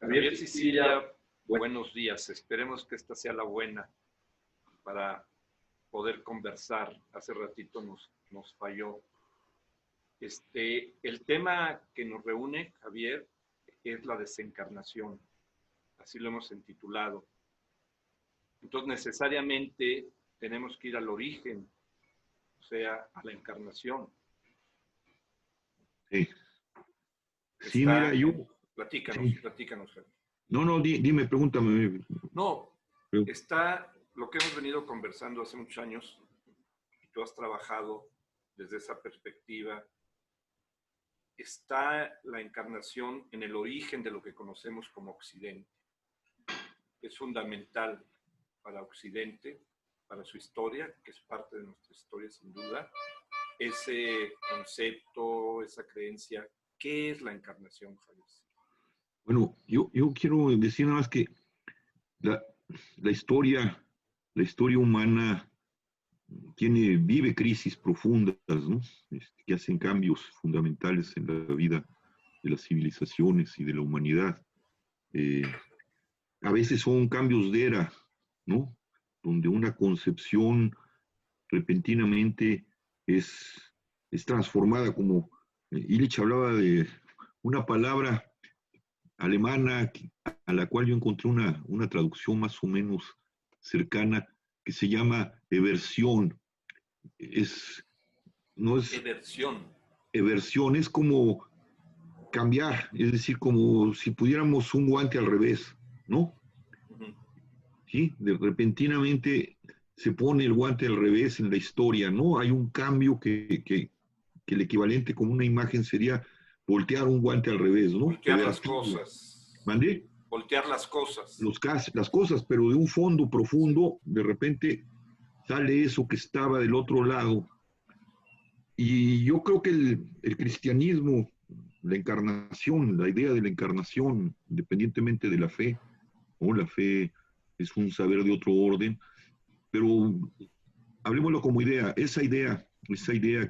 Javier Sicilia, buenos días. Esperemos que esta sea la buena para poder conversar. Hace ratito nos falló. El tema que nos reúne, Javier, es la desencarnación. Así lo hemos intitulado. Entonces, necesariamente tenemos que ir al origen, o sea, a la encarnación. Sí. Sí, mira, yo... Platícanos, Javier. No, dime, pregúntame. No, está lo que hemos venido conversando hace muchos años, y tú has trabajado desde esa perspectiva. Está la encarnación en el origen de lo que conocemos como Occidente. Es fundamental para Occidente, para su historia, que es parte de nuestra historia sin duda, ese concepto, esa creencia. ¿Qué es la encarnación, Javier? Bueno, yo quiero decir nada más que la historia humana vive crisis profundas, ¿no? Que hacen cambios fundamentales en la vida de las civilizaciones y de la humanidad. A veces son cambios de era, ¿no? Donde una concepción repentinamente es transformada, como Illich hablaba de una palabra alemana a la cual yo encontré una traducción más o menos cercana, que se llama eversión. No es eversión, es como cambiar, es decir, como si pudiéramos un guante al revés, ¿no? ¿Sí? Repentinamente se pone el guante al revés en la historia, ¿no? Hay un cambio que el equivalente como una imagen sería voltear un guante al revés, ¿no? Voltear las cosas. ¿Mandé? Voltear las cosas. Las cosas, pero de un fondo profundo, de repente sale eso que estaba del otro lado. Y yo creo que el cristianismo, la encarnación, la idea de la encarnación, independientemente de la fe, ¿no? La fe es un saber de otro orden, pero hablemoslo como idea, esa idea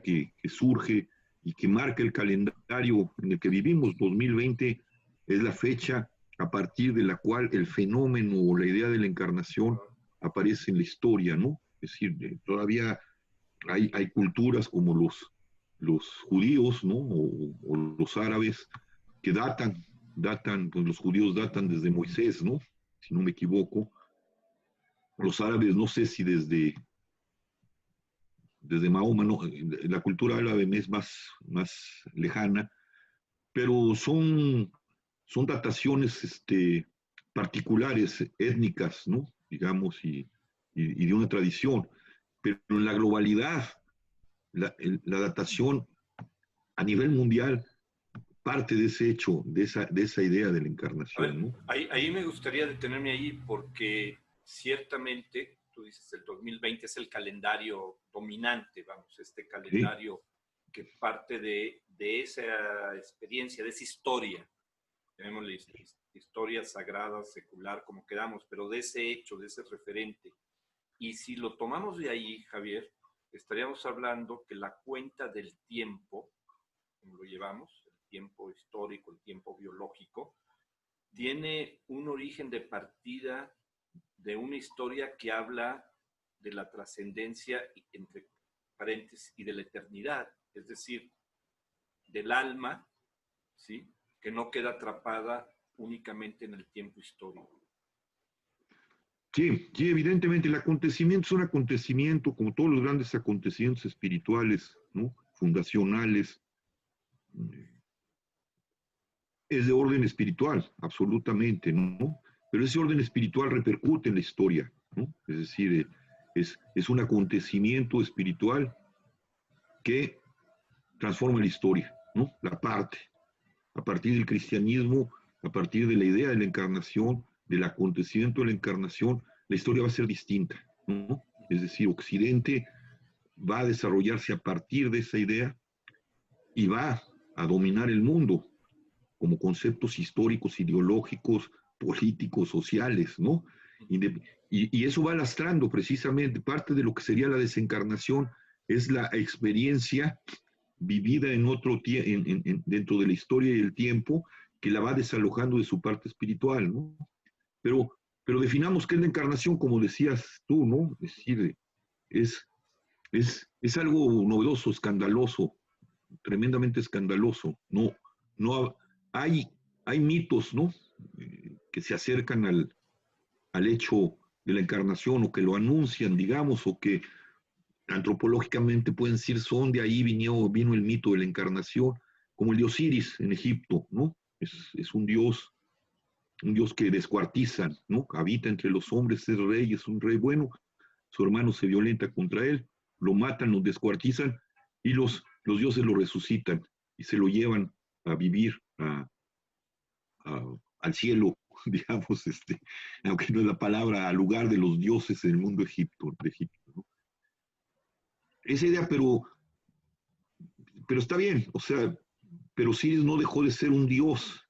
que surge y que marca el calendario en el que vivimos, 2020, es la fecha a partir de la cual el fenómeno o la idea de la encarnación aparece en la historia, ¿no? Es decir, todavía hay culturas como los judíos, ¿no? O los árabes que datan, pues los judíos datan desde Moisés, ¿no? Si no me equivoco. Los árabes, no sé si desde Mahoma, no, la cultura árabe es más lejana, pero son dataciones particulares, étnicas, ¿no? Digamos, y de una tradición. Pero en la globalidad, la datación a nivel mundial parte de ese hecho, de esa idea de la encarnación, ¿no? Ahí me gustaría detenerme ahí porque ciertamente, tú dices, el 2020 es el calendario dominante, vamos, este calendario que parte de esa experiencia, de esa historia, llamémosle historia sagrada, secular, como queramos, pero de ese hecho, de ese referente. Y si lo tomamos de ahí, Javier, estaríamos hablando que la cuenta del tiempo, como lo llevamos, el tiempo histórico, el tiempo biológico, tiene un origen de partida de una historia que habla de la trascendencia, entre paréntesis, y de la eternidad, es decir, del alma, ¿sí? Que no queda atrapada únicamente en el tiempo histórico. Sí, evidentemente el acontecimiento es un acontecimiento, como todos los grandes acontecimientos espirituales, ¿no? Fundacionales, es de orden espiritual, absolutamente, ¿no? Pero ese orden espiritual repercute en la historia, ¿no? Es decir, es un acontecimiento espiritual que transforma la historia, ¿no? La parte, a partir del cristianismo, a partir de la idea de la encarnación, del acontecimiento de la encarnación, la historia va a ser distinta, ¿no? Es decir, Occidente va a desarrollarse a partir de esa idea y va a dominar el mundo como conceptos históricos, ideológicos, políticos, sociales, ¿no? Y eso va lastrando precisamente parte de lo que sería la desencarnación, es la experiencia vivida en otro dentro de la historia y el tiempo, que la va desalojando de su parte espiritual, ¿no? Pero definamos qué es la encarnación, como decías tú, ¿no? Es decir, es algo novedoso, escandaloso, tremendamente escandaloso. No hay mitos, ¿no? Que se acercan al hecho de la encarnación o que lo anuncian, digamos, o que antropológicamente pueden decir son de ahí vino el mito de la encarnación, como el de Osiris en Egipto, ¿no? Es un dios que descuartizan, ¿no? Habita entre los hombres, es rey, es un rey bueno, su hermano se violenta contra él, lo matan, lo descuartizan y los dioses lo resucitan y se lo llevan a vivir al cielo, digamos, aunque no es la palabra, al lugar de los dioses en el mundo de Egipto, ¿no? Esa idea, pero está bien, o sea, pero Osiris no dejó de ser un dios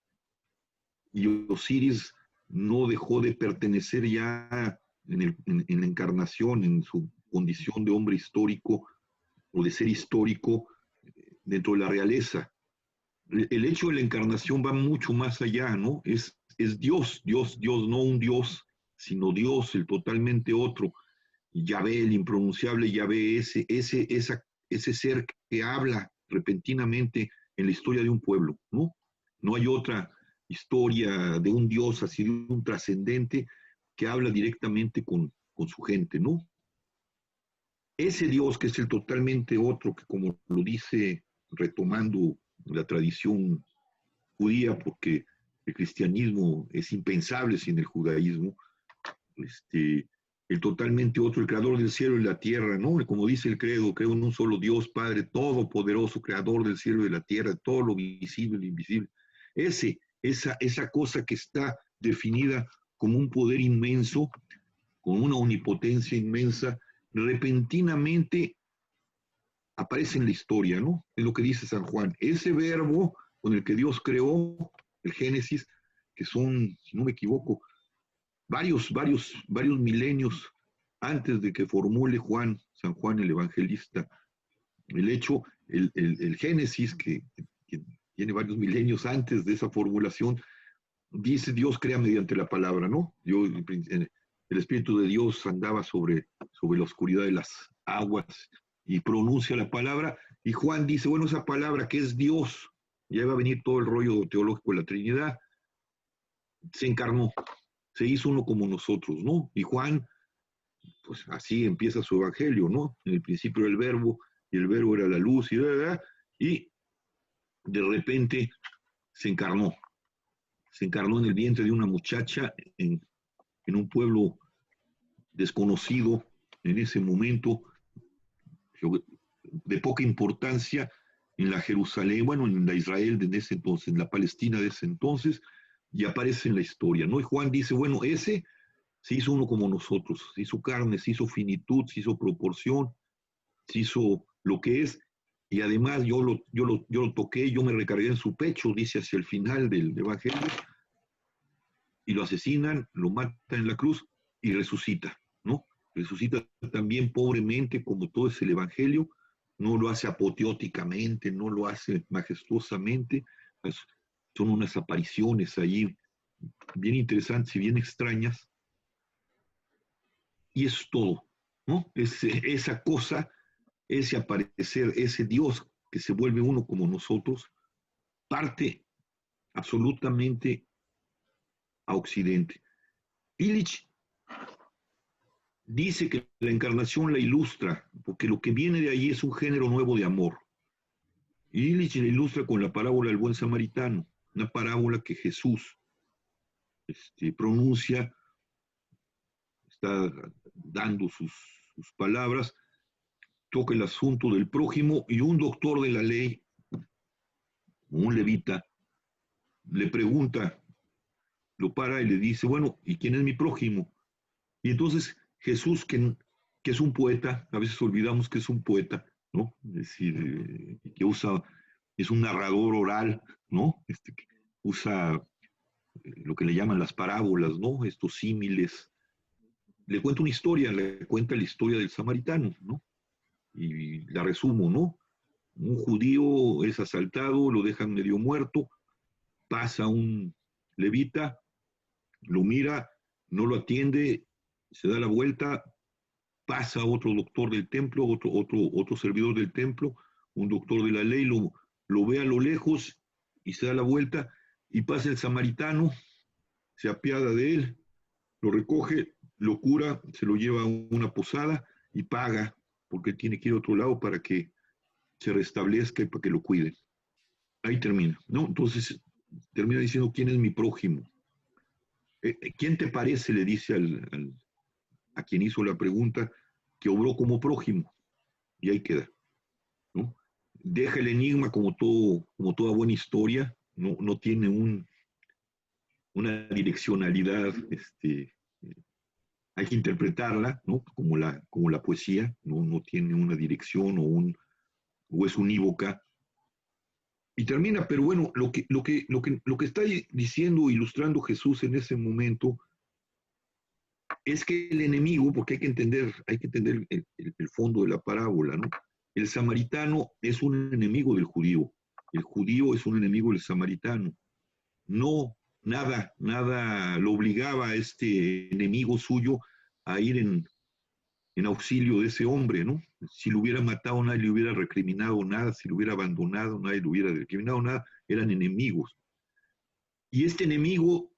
y Osiris no dejó de pertenecer ya en la encarnación, en su condición de hombre histórico o de ser histórico dentro de la realeza. El hecho de la encarnación va mucho más allá, ¿no? Es Dios, no un Dios, sino Dios, el totalmente otro. Yahvé, el impronunciable Yahvé, ese ser que habla repentinamente en la historia de un pueblo, ¿no? No hay otra historia de un Dios así, de un trascendente que habla directamente con su gente, ¿no? Ese Dios que es el totalmente otro, que como lo dice retomando la tradición judía, porque el cristianismo es impensable sin el judaísmo, el totalmente otro, el creador del cielo y la tierra, ¿no? Como dice el credo, creo en un solo Dios, Padre todopoderoso, creador del cielo y de la tierra, todo lo visible y lo invisible. Esa cosa que está definida como un poder inmenso, con una omnipotencia inmensa, repentinamente aparece en la historia, ¿no? Es lo que dice San Juan. Ese verbo con el que Dios creó, el Génesis, que son, si no me equivoco, varios milenios antes de que formule San Juan el Evangelista, el Génesis, que tiene varios milenios antes de esa formulación, dice Dios crea mediante la palabra, ¿no? El Espíritu de Dios andaba sobre la oscuridad de las aguas y pronuncia la palabra, y Juan dice, bueno, esa palabra que es Dios, ya va a venir todo el rollo teológico de la Trinidad, se encarnó, se hizo uno como nosotros, ¿no? Y Juan, pues así empieza su evangelio, ¿no? En el principio era el verbo, y el verbo era la luz, y de repente se encarnó en el vientre de una muchacha en un pueblo desconocido en ese momento, de poca importancia en la Jerusalén, bueno, en la Israel de ese entonces, en la Palestina de ese entonces, y aparece en la historia, ¿no? Y Juan dice, bueno, ese se hizo uno como nosotros, se hizo carne, se hizo finitud, se hizo proporción, se hizo lo que es, y además yo lo toqué, yo me recargué en su pecho, dice hacia el final del Evangelio, y lo asesinan, lo matan en la cruz y resucita, ¿no? Resucita también pobremente, como todo es el Evangelio, no lo hace apoteóticamente, no lo hace majestuosamente, pues, son unas apariciones ahí bien interesantes y bien extrañas, y es todo, ¿no? Esa cosa, ese aparecer, ese Dios que se vuelve uno como nosotros, parte absolutamente a Occidente. Illich dice que la encarnación la ilustra, porque lo que viene de ahí es un género nuevo de amor. Y Illich la ilustra con la parábola del buen samaritano, una parábola que Jesús pronuncia, está dando sus palabras, toca el asunto del prójimo, y un doctor de la ley, un levita, le pregunta, lo para y le dice, bueno, ¿y quién es mi prójimo? Y entonces Jesús, que es un poeta, a veces olvidamos que es un poeta, ¿no? Es decir, que es un narrador oral, ¿no? Que usa lo que le llaman las parábolas, ¿no? Estos símiles. Le cuenta una historia, le cuenta la historia del samaritano, ¿no? Y la resumo, ¿no? Un judío es asaltado, lo dejan medio muerto, pasa un levita, lo mira, no lo atiende, se da la vuelta, pasa otro doctor del templo, otro servidor del templo, un doctor de la ley, lo ve a lo lejos y se da la vuelta, y pasa el samaritano, se apiada de él, lo recoge, lo cura, se lo lleva a una posada y paga, porque tiene que ir a otro lado para que se restablezca y para que lo cuiden. Ahí termina, ¿no? Entonces termina diciendo, ¿quién es mi prójimo? ¿Quién te parece? Le dice a quien hizo la pregunta, que obró como prójimo. Y ahí queda, ¿no? Deja el enigma como toda buena historia, no tiene una direccionalidad, hay que interpretarla, ¿no? Como la poesía, no tiene una dirección o es unívoca. Y termina, pero bueno, lo que está diciendo, ilustrando Jesús en ese momento, es que el enemigo, porque hay que entender el fondo de la parábola, ¿no? El samaritano es un enemigo del judío, el judío es un enemigo del samaritano. No, nada lo obligaba a este enemigo suyo a ir en auxilio de ese hombre, ¿no? Si lo hubiera matado, nadie le hubiera recriminado nada, si lo hubiera abandonado, nadie le hubiera recriminado nada, eran enemigos. Y este enemigo,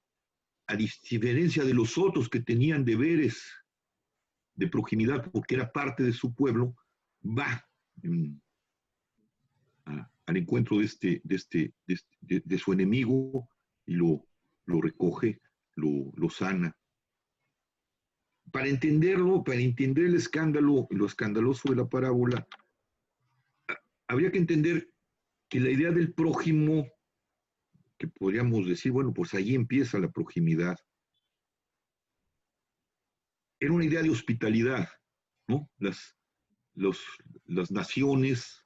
a diferencia de los otros que tenían deberes de proximidad porque era parte de su pueblo, va al encuentro de su enemigo y lo recoge, lo sana. Para entenderlo, para entender el escándalo, lo escandaloso de la parábola, habría que entender que la idea del prójimo, que podríamos decir, bueno, pues ahí empieza la proximidad, era una idea de hospitalidad, ¿no? Las naciones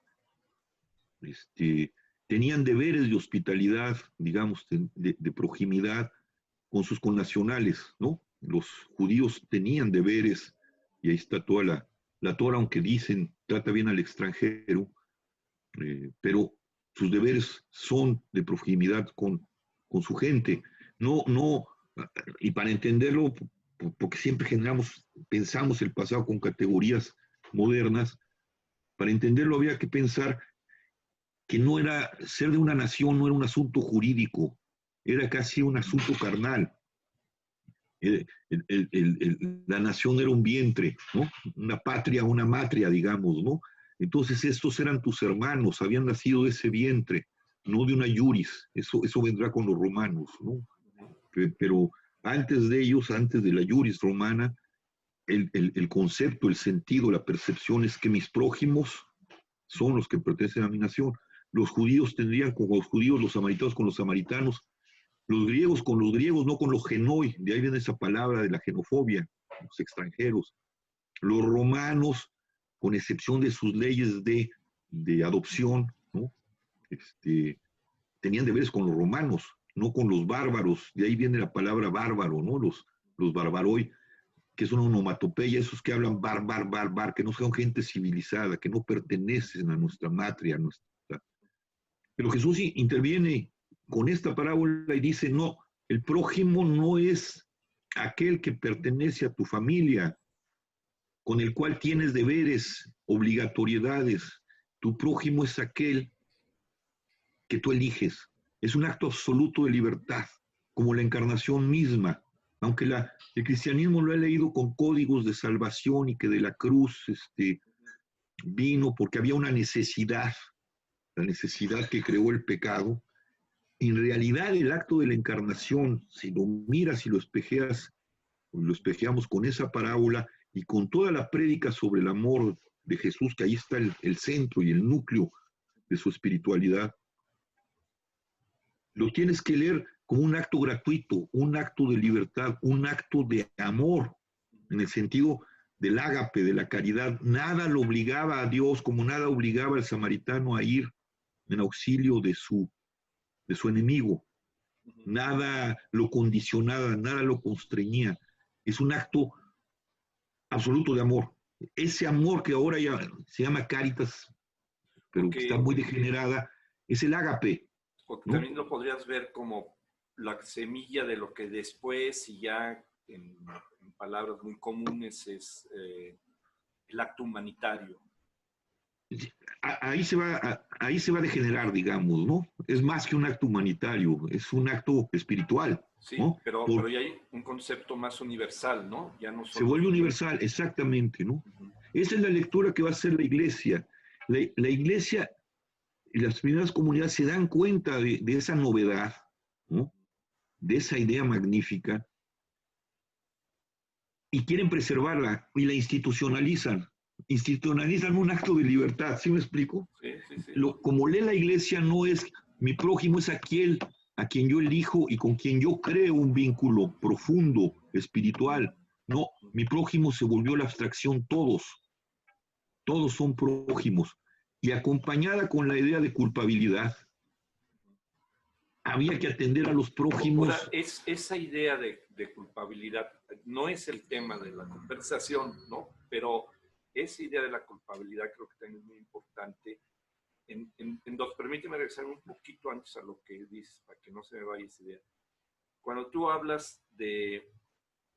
tenían deberes de hospitalidad, digamos, de proximidad con sus connacionales, ¿no? Los judíos tenían deberes, y ahí está toda la Torah, aunque dicen, trata bien al extranjero, pero sus deberes son de proximidad con su gente. No, y para entenderlo, porque siempre pensamos el pasado con categorías modernas, para entenderlo había que pensar que no era, ser de una nación no era un asunto jurídico, era casi un asunto carnal. La nación era un vientre, ¿no? Una patria, una matria, digamos, ¿no? Entonces estos eran tus hermanos, habían nacido de ese vientre, no de una iuris, eso vendrá con los romanos, ¿no? Pero antes de ellos, antes de la iuris romana, el concepto, el sentido, la percepción es que mis prójimos son los que pertenecen a mi nación. Los judíos tendrían con los judíos, los samaritanos con los samaritanos, los griegos con los griegos, no con los genoi, de ahí viene esa palabra de la xenofobia, los extranjeros. Los romanos, con excepción de sus leyes de adopción, ¿no? Tenían deberes con los romanos, no con los bárbaros, de ahí viene la palabra bárbaro, ¿no? Los barbaroi, que es una onomatopeya, esos que hablan bar, que no son gente civilizada, que no pertenecen a nuestra matria, Pero Jesús interviene con esta parábola y dice, no, el prójimo no es aquel que pertenece a tu familia, con el cual tienes deberes, obligatoriedades. Tu prójimo es aquel que tú eliges. Es un acto absoluto de libertad, como la encarnación misma. Aunque el cristianismo lo ha leído con códigos de salvación y que de la cruz vino porque había una necesidad, la necesidad que creó el pecado. En realidad el acto de la encarnación, si lo miras y lo espejeamos con esa parábola y con toda la prédica sobre el amor de Jesús, que ahí está el centro y el núcleo de su espiritualidad, lo tienes que leer como un acto gratuito, un acto de libertad, un acto de amor, en el sentido del ágape, de la caridad. Nada lo obligaba a Dios, como nada obligaba al samaritano a ir en auxilio de su enemigo. Nada lo condicionaba, nada lo constreñía. Es un acto absoluto de amor. Ese amor que ahora ya se llama caritas, pero que está muy degenerada, es el ágape. Porque ¿no? también lo podrías ver como la semilla de lo que después, y ya en palabras muy comunes, es el acto humanitario. Ahí se va a degenerar, digamos, ¿no? Es más que un acto humanitario, es un acto espiritual, Sí, ¿no? pero ya hay un concepto más universal, ¿no? Ya no Se son vuelve los... universal, exactamente, ¿no? Uh-huh. Esa es la lectura que va a hacer la iglesia. La iglesia y las primeras comunidades se dan cuenta de esa novedad, ¿no? De esa idea magnífica y quieren preservarla y la institucionalizan. Institucionalizan un acto de libertad, ¿sí me explico? Sí, sí, sí. Como lee la iglesia, no es mi prójimo, es aquel a quien yo elijo y con quien yo creo un vínculo profundo, espiritual. No, mi prójimo se volvió la abstracción, todos son prójimos. Y acompañada con la idea de culpabilidad, había que atender a los Ahora, prójimos. esa idea de culpabilidad no es el tema de la conversación, ¿no? Pero esa idea de la culpabilidad creo que también es muy importante. En dos, permíteme regresar un poquito antes a lo que dices, para que no se me vaya esa idea. Cuando tú hablas de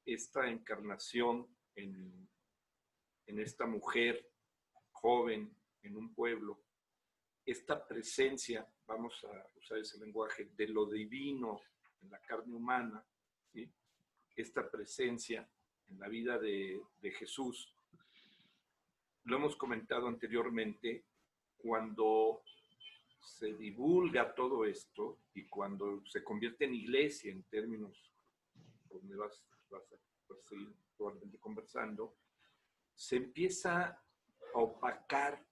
esta encarnación en esta mujer joven en un pueblo, esta presencia, vamos a usar ese lenguaje, de lo divino en la carne humana, ¿sí? Esta presencia en la vida de Jesús, lo hemos comentado anteriormente, cuando se divulga todo esto y cuando se convierte en iglesia en términos donde vas a seguir probablemente conversando, se empieza a opacar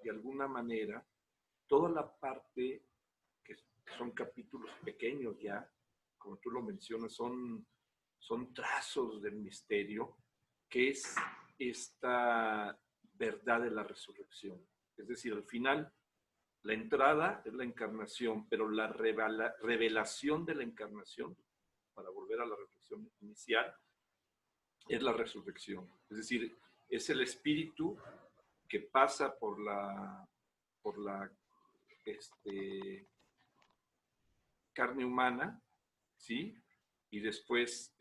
de alguna manera toda la parte que son capítulos pequeños ya, como tú lo mencionas, son trazos del misterio, que es esta verdad de la resurrección. Es decir, al final, la entrada es la encarnación, pero la revelación de la encarnación, para volver a la reflexión inicial, es la resurrección. Es decir, es el espíritu que pasa por la carne humana, ¿sí? Y después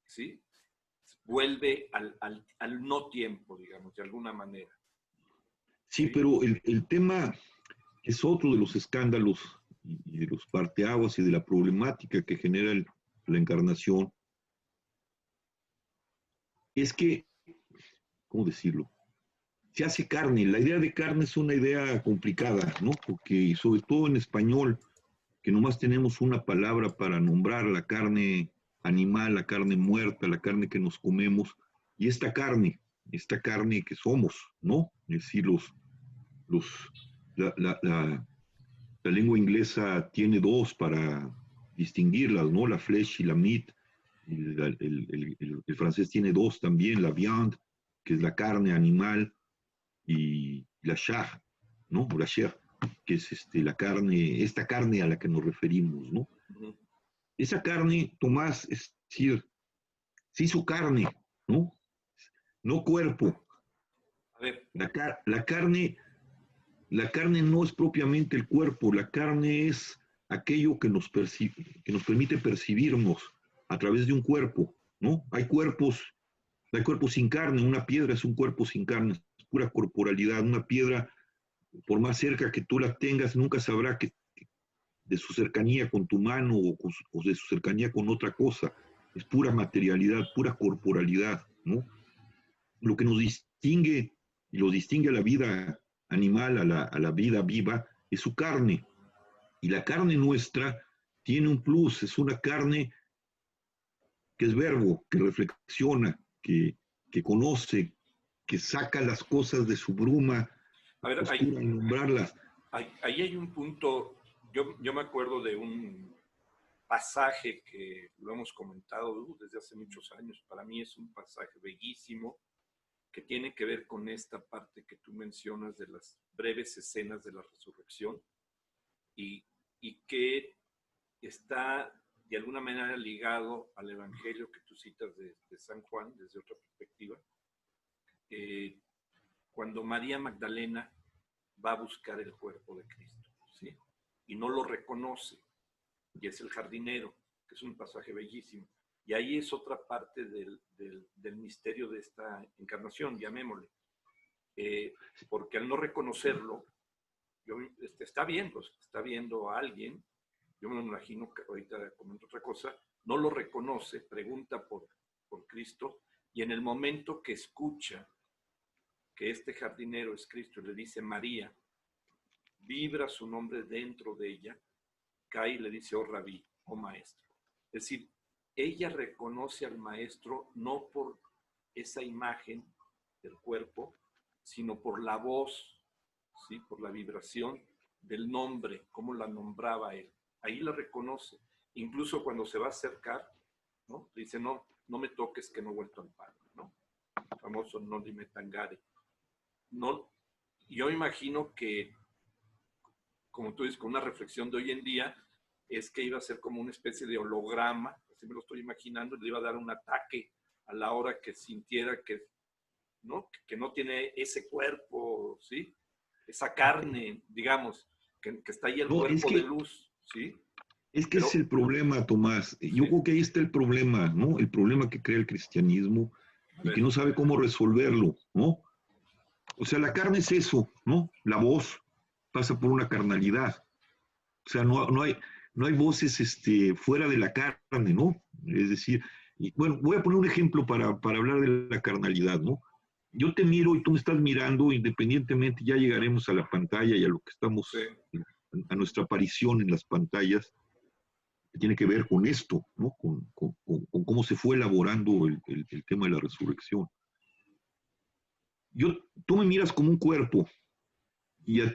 ¿sí? Vuelve al no tiempo, digamos, de alguna manera, Sí, ¿sí? pero el tema es otro de los escándalos y de los parteaguas y de la problemática que genera la encarnación, es que, ¿cómo decirlo? Se hace carne. La idea de carne es una idea complicada, ¿no? Porque sobre todo en español, que nomás tenemos una palabra para nombrar la carne animal, la carne muerta, la carne que nos comemos, y esta carne que somos, ¿no? Es decir, los, la, la, la, la lengua inglesa tiene dos para distinguirlas, ¿no? La flesh y la meat. El francés tiene dos también, la viande, que es la carne animal, y la chair, ¿no? O la chair, que es la carne, esta carne a la que nos referimos, ¿no? Uh-huh. Esa carne, Tomás, es decir, se hizo carne, ¿no? No cuerpo. A ver, La carne La carne no es propiamente el cuerpo, la carne es aquello que nos permite percibirnos a través de un cuerpo, ¿no? Hay cuerpos sin carne, una piedra es un cuerpo sin carne, es pura corporalidad, una piedra, por más cerca que tú la tengas, nunca sabrá que de su cercanía con tu mano o de su cercanía con otra cosa, es pura materialidad, pura corporalidad, ¿no? Lo que nos distingue y lo distingue a la vida animal, a la vida viva, es su carne. Y la carne nuestra tiene un plus, es una carne que es verbo, que reflexiona, que conoce, que saca las cosas de su bruma a ver, oscura al nombrarlas. ahí hay un punto, yo me acuerdo de un pasaje que lo hemos comentado desde hace muchos años, para mí es un pasaje bellísimo, que tiene que ver con esta parte que tú mencionas de las breves escenas de la resurrección y, y que está de alguna manera ligado al evangelio que tú citas de San Juan desde otra perspectiva. Cuando María Magdalena va a buscar el cuerpo de Cristo, ¿sí? Y no lo reconoce, y es el jardinero, que es un pasaje bellísimo. Y ahí es otra parte del misterio de esta encarnación, llamémosle. Porque al no reconocerlo, está viendo a alguien, yo me imagino que ahorita comento otra cosa, no lo reconoce, pregunta por Cristo, y en el momento que escucha que este jardinero es Cristo y le dice María, vibra su nombre dentro de ella, cae y le dice, oh rabí, oh maestro. Es decir, ella reconoce al maestro no por esa imagen del cuerpo, sino por la voz, ¿sí? Por la vibración del nombre, cómo la nombraba él. Ahí la reconoce. Incluso cuando se va a acercar, ¿no? Dice, no me toques que no he vuelto al Padre, ¿no? El famoso no dime tangare. No, yo imagino que, como tú dices, con una reflexión de hoy en día, es que iba a ser como una especie de holograma, así me lo estoy imaginando, le iba a dar un ataque a la hora que sintiera que no tiene ese cuerpo, ¿sí? Esa carne, digamos, que está ahí el cuerpo de luz, ¿sí? Es que ese es el problema, Tomás. Yo creo que ahí está el problema, ¿no? El problema que crea el cristianismo y que no sabe cómo resolverlo, ¿no? O sea, la carne es eso, ¿no? La voz pasa por una carnalidad. O sea, no hay voces fuera de la carne, ¿no? Es decir, bueno, voy a poner un ejemplo para hablar de la carnalidad, ¿no? Yo te miro y tú me estás mirando, independientemente, ya llegaremos a la pantalla y a lo que estamos, a nuestra aparición en las pantallas, que tiene que ver con esto, ¿no? Con cómo se fue elaborando el tema de la resurrección. Tú me miras como un cuerpo y yo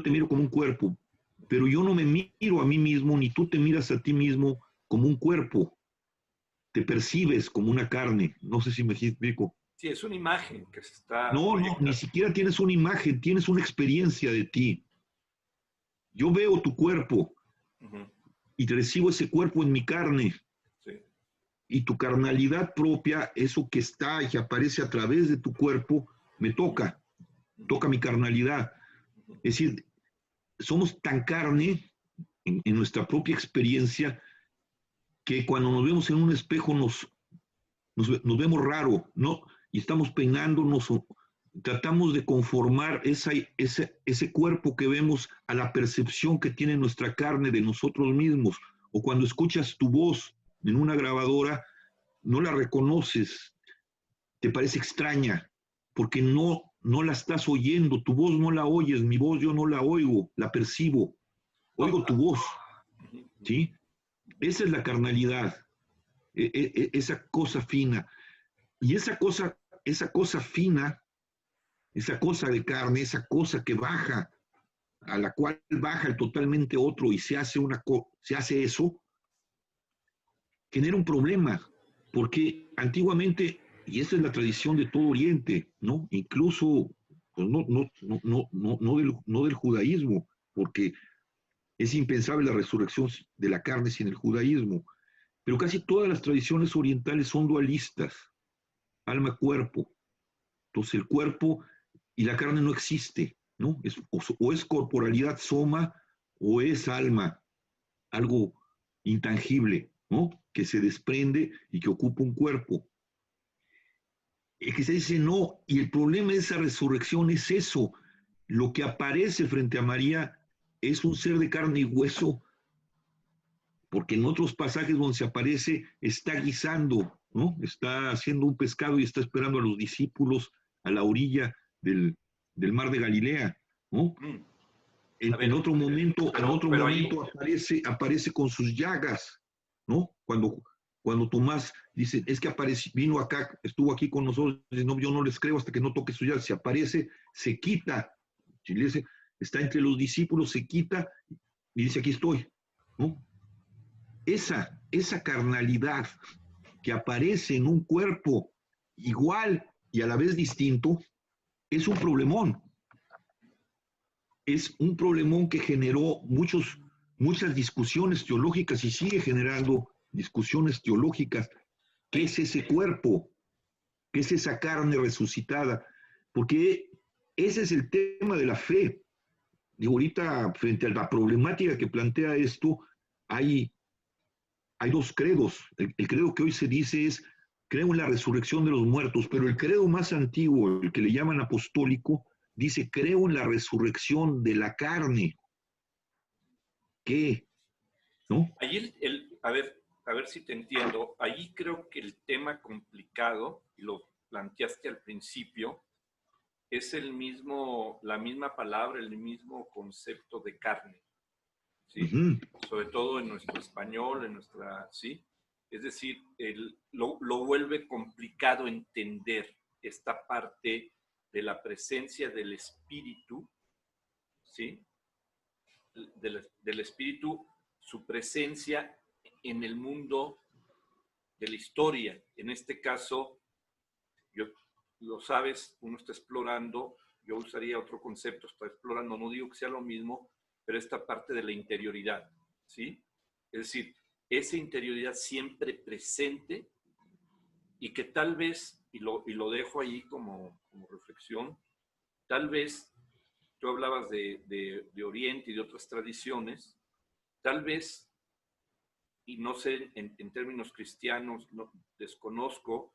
te miro como un cuerpo, pero yo no me miro a mí mismo, ni tú te miras a ti mismo como un cuerpo. Te percibes como una carne. No sé si me explico. Sí, es una imagen que se está No, ni siquiera tienes una imagen, tienes una experiencia de ti. Yo veo tu cuerpo y te recibo ese cuerpo en mi carne. Sí. Y tu carnalidad propia, eso que está y que aparece a través de tu cuerpo, me toca mi carnalidad. Es decir, somos tan carne en nuestra propia experiencia que cuando nos vemos en un espejo nos vemos raro, ¿no? Y estamos peinándonos, tratamos de conformar ese cuerpo que vemos a la percepción que tiene nuestra carne de nosotros mismos. O cuando escuchas tu voz en una grabadora, no la reconoces, te parece extraña, porque no la estás oyendo, tu voz no la oyes, mi voz yo no la oigo, la percibo, oigo tu voz, ¿sí? Esa es la carnalidad, esa cosa fina. Y esa cosa fina, esa cosa de carne, esa cosa que baja, a la cual baja el totalmente otro y se hace eso, genera un problema, porque antiguamente, y esta es la tradición de todo Oriente, ¿no? Incluso pues no del judaísmo, porque es impensable la resurrección de la carne sin el judaísmo, pero casi todas las tradiciones orientales son dualistas, alma-cuerpo. Entonces el cuerpo y la carne no existe, ¿no? O es corporalidad soma o es alma, algo intangible, ¿no? Que se desprende y que ocupa un cuerpo. El que se dice no, y el problema de esa resurrección es eso. Lo que aparece frente a María es un ser de carne y hueso, porque en otros pasajes donde se aparece está guisando, ¿no? Está haciendo un pescado y está esperando a los discípulos a la orilla del mar de Galilea, ¿no? En otro momento aparece con sus llagas, ¿no? Cuando Tomás dice, es que vino acá, estuvo aquí con nosotros, dice, no, yo no les creo hasta que no toque sus llagas. Se aparece, se quita, está entre los discípulos, se quita y dice, aquí estoy, ¿no? Esa carnalidad que aparece en un cuerpo igual y a la vez distinto, es un problemón. Es un problemón que generó muchas discusiones teológicas y sigue generando discusiones teológicas. ¿Qué es ese cuerpo? ¿Qué es esa carne resucitada? Porque ese es el tema de la fe. Digo, ahorita, frente a la problemática que plantea esto, hay dos credos. El credo que hoy se dice es, creo en la resurrección de los muertos, pero el credo más antiguo, el que le llaman apostólico, dice, creo en la resurrección de la carne. ¿Qué? ¿No? Ahí a ver si te entiendo. Ahí creo que el tema complicado, y lo planteaste al principio, es la misma palabra, el mismo concepto de carne, ¿sí? Sobre todo en nuestro español, ¿sí? Es decir, lo vuelve complicado entender esta parte de la presencia del espíritu, ¿sí? Del espíritu, su presencia en el mundo de la historia. En este caso, lo sabes, uno está explorando, yo usaría otro concepto, está explorando, no digo que sea lo mismo, pero esta parte de la interioridad, ¿sí? Es decir, esa interioridad siempre presente y que tal vez, y lo dejo ahí como reflexión, tal vez tú hablabas de Oriente y de otras tradiciones, tal vez, y no sé en términos cristianos, no, desconozco,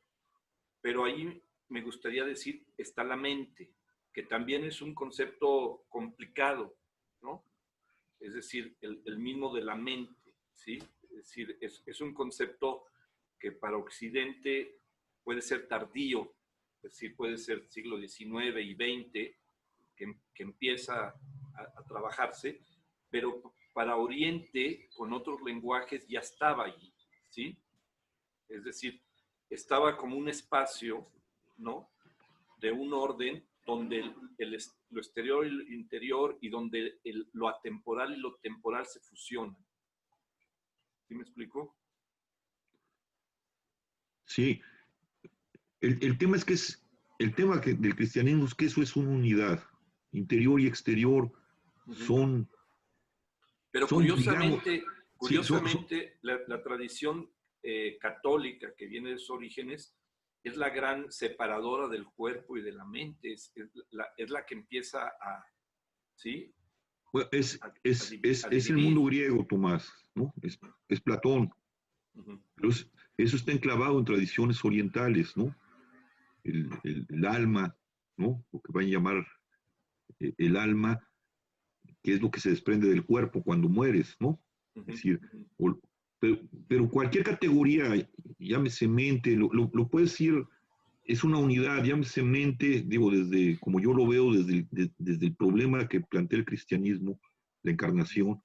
pero ahí me gustaría decir, está la mente, que también es un concepto complicado, ¿no? Es decir, el mismo de la mente, ¿sí? Es decir, es un concepto que para Occidente puede ser tardío, es decir, puede ser siglo XIX y XX, que empieza a trabajarse, pero para Oriente, con otros lenguajes, ya estaba allí, ¿sí? Es decir, estaba como un espacio, ¿no? De un orden donde lo exterior y lo interior y donde lo atemporal y lo temporal se fusionan. ¿Sí me explico? Sí. El tema es que el tema del cristianismo es que eso es una unidad. Interior y exterior son... Pero digamos, curiosamente la tradición católica que viene de sus orígenes es la gran separadora del cuerpo y de la mente, es la que empieza a, ¿sí? Bueno, es el mundo griego, Tomás, ¿no? Es Platón. Pero eso está enclavado en tradiciones orientales, ¿no? El alma, ¿no? Lo que van a llamar el alma, que es lo que se desprende del cuerpo cuando mueres, ¿no? Es decir, pero cualquier categoría, llámese mente, lo puedes decir, es una unidad, llámese mente, digo, desde, como yo lo veo, desde el problema que plantea el cristianismo, la encarnación,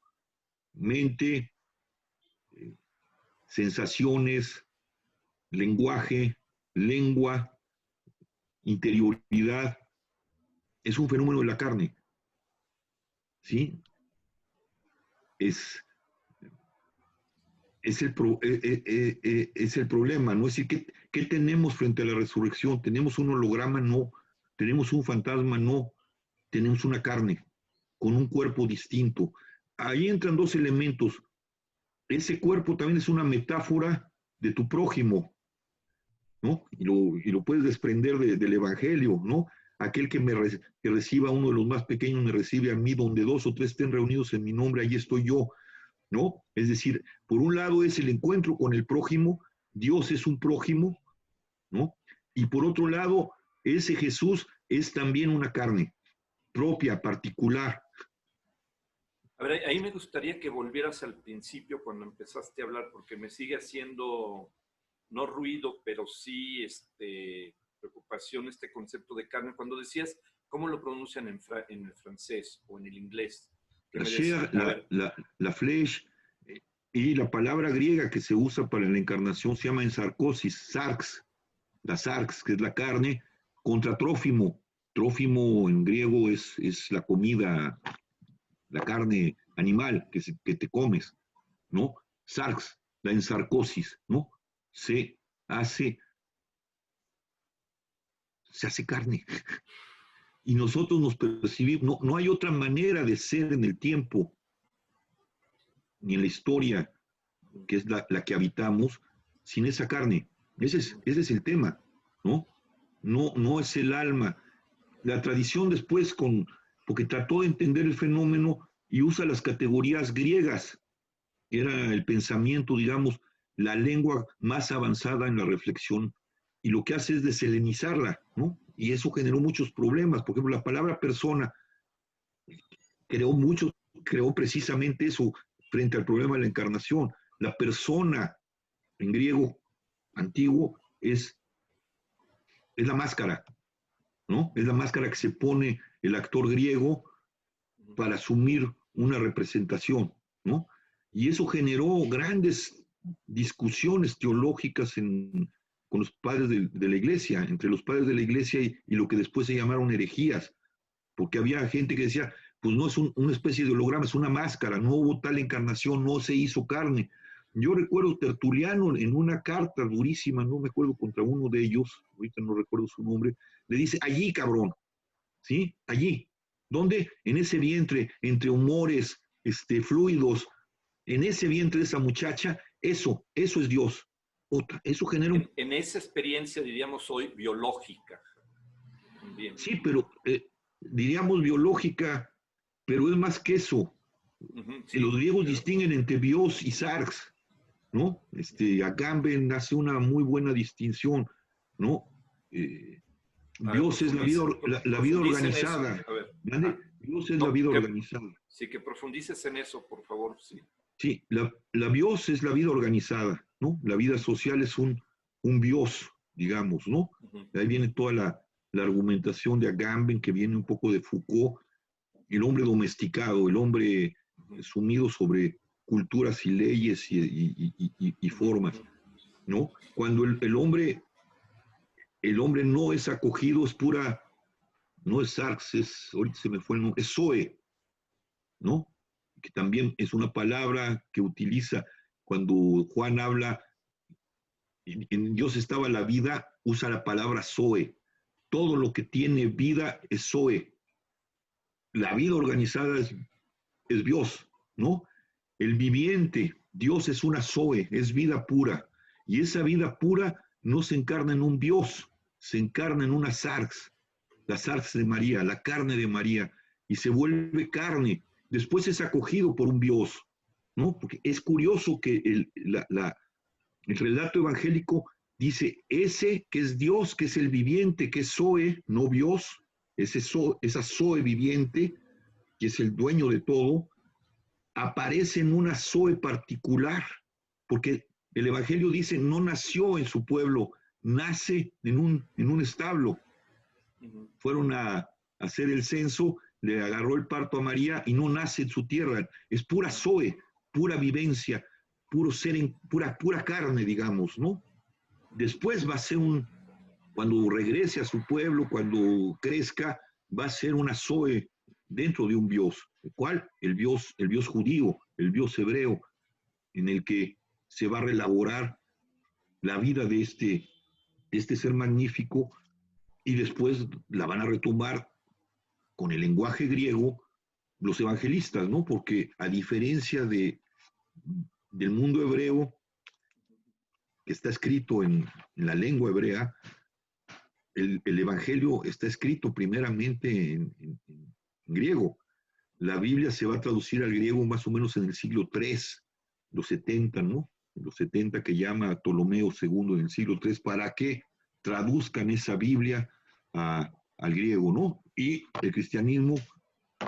mente, sensaciones, lenguaje, lengua, interioridad, es un fenómeno de la carne, ¿sí? Es es el problema, ¿no? Es decir, ¿qué tenemos frente a la resurrección? ¿Tenemos un holograma? No. ¿Tenemos un fantasma? No. Tenemos una carne con un cuerpo distinto. Ahí entran dos elementos. Ese cuerpo también es una metáfora de tu prójimo, ¿no? Y lo puedes desprender del Evangelio, ¿no? Aquel que reciba a uno de los más pequeños me recibe a mí, donde dos o tres estén reunidos en mi nombre, ahí estoy yo, ¿no? Es decir, por un lado es el encuentro con el prójimo, Dios es un prójimo, ¿no? Y por otro lado, ese Jesús es también una carne propia, particular. A ver, ahí me gustaría que volvieras al principio cuando empezaste a hablar, porque me sigue haciendo, no ruido, pero sí preocupación este concepto de carne. Cuando decías, ¿cómo lo pronuncian en el francés o en el inglés? La chair, la flèche, y la palabra griega que se usa para la encarnación se llama ensarcosis, sarx, la sarx, que es la carne, contra trófimo. Trófimo en griego es la comida, la carne animal que te comes, ¿no? Sarx, la ensarcosis, ¿no? Se hace carne. Y nosotros nos percibimos, no hay otra manera de ser en el tiempo, ni en la historia, que es la que habitamos, sin esa carne. Ese es el tema, ¿no? No es el alma. la tradición después, porque trató de entender el fenómeno y usa las categorías griegas, que era el pensamiento, digamos, la lengua más avanzada en la reflexión, y lo que hace es deselenizarla, ¿no? Y eso generó muchos problemas. Por ejemplo, la palabra persona creó precisamente eso frente al problema de la encarnación. La persona en griego antiguo es la máscara, ¿no? Es la máscara que se pone el actor griego para asumir una representación, ¿no? Y eso generó grandes discusiones teológicas con los padres de la iglesia, entre los padres de la iglesia y lo que después se llamaron herejías, porque había gente que decía, pues no es una especie de holograma, es una máscara, no hubo tal encarnación, no se hizo carne. Yo recuerdo Tertuliano en una carta durísima, no me acuerdo, contra uno de ellos, ahorita no recuerdo su nombre, le dice, allí cabrón, ¿sí? Allí. ¿Dónde? En ese vientre, entre humores, fluidos, en ese vientre de esa muchacha, eso es Dios. Eso genera en esa experiencia, diríamos hoy, biológica. También. Sí, pero diríamos biológica, pero es más que eso. Sí, los griegos distinguen entre bios y sarx, ¿no? Agamben hace una muy buena distinción, ¿no? Dios es la vida organizada. Dios es la vida organizada. Sí, que profundices en eso, por favor. Sí, sí, la bios es la vida organizada, ¿no? La vida social es un bios, digamos, ¿no? De ahí viene toda la argumentación de Agamben, que viene un poco de Foucault, el hombre domesticado, el hombre sumido sobre culturas y leyes y formas, ¿no? Cuando el hombre no es acogido, es pura, no es sarx, ahorita se me fue el nombre, es zoe, ¿no? Que también es una palabra que utiliza cuando Juan habla, en Dios estaba la vida, usa la palabra zoe. Todo lo que tiene vida es zoe. La vida organizada es Dios, ¿no? El viviente, Dios es una zoe, es vida pura. Y esa vida pura no se encarna en un Dios, se encarna en una sarx, la sarx de María, la carne de María, y se vuelve carne. Después es acogido por un Dios, ¿no? Porque es curioso que el relato evangélico dice, ese que es Dios, que es el viviente, que es zoe, no Dios, esa zoe viviente, que es el dueño de todo, aparece en una zoe particular, porque el Evangelio dice, no nació en su pueblo, nace en un establo. Fueron a hacer el censo, le agarró el parto a María y no nace en su tierra, es pura zoe, pura vivencia, puro ser, pura carne, digamos, ¿no? Después va a ser cuando regrese a su pueblo, cuando crezca, va a ser una zoe dentro de un Dios. ¿Cuál? El Dios judío, el Dios hebreo, en el que se va a reelaborar la vida de este ser magnífico, y después la van a retomar con el lenguaje griego los evangelistas, ¿no? Porque a diferencia del mundo hebreo, que está escrito en la lengua hebrea, el evangelio está escrito primeramente en griego. La Biblia se va a traducir al griego más o menos en el siglo III, los 70, ¿no? Los 70 que llama Ptolomeo II en el siglo III, para que traduzcan esa Biblia al griego, ¿no? Y el cristianismo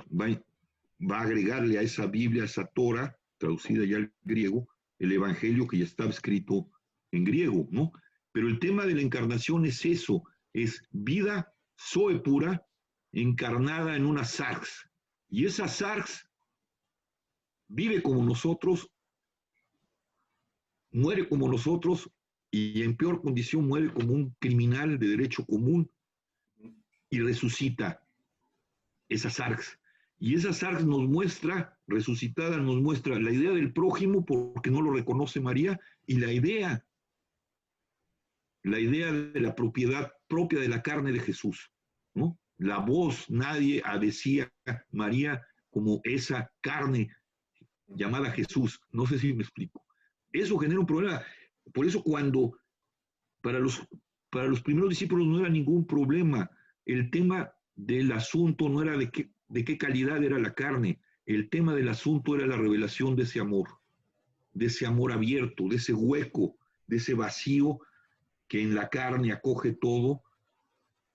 va a agregarle a esa Biblia, a esa Torah, traducida ya al griego, el evangelio que ya estaba escrito en griego, ¿no? Pero el tema de la encarnación es eso, es vida zoe pura, encarnada en una sarx. Y esa sarx vive como nosotros, muere como nosotros, y en peor condición muere como un criminal de derecho común, y resucita esa sarx. Y esa sarx nos muestra, resucitada, nos muestra la idea del prójimo porque no lo reconoce María, y la idea de la propiedad propia de la carne de Jesús, ¿no? La voz, nadie decía María como esa carne llamada Jesús. No sé si me explico. Eso genera un problema. Por eso para los primeros discípulos no era ningún problema el tema del asunto no era de qué calidad era la carne, el tema del asunto era la revelación de ese amor abierto, de ese hueco, de ese vacío que en la carne acoge todo,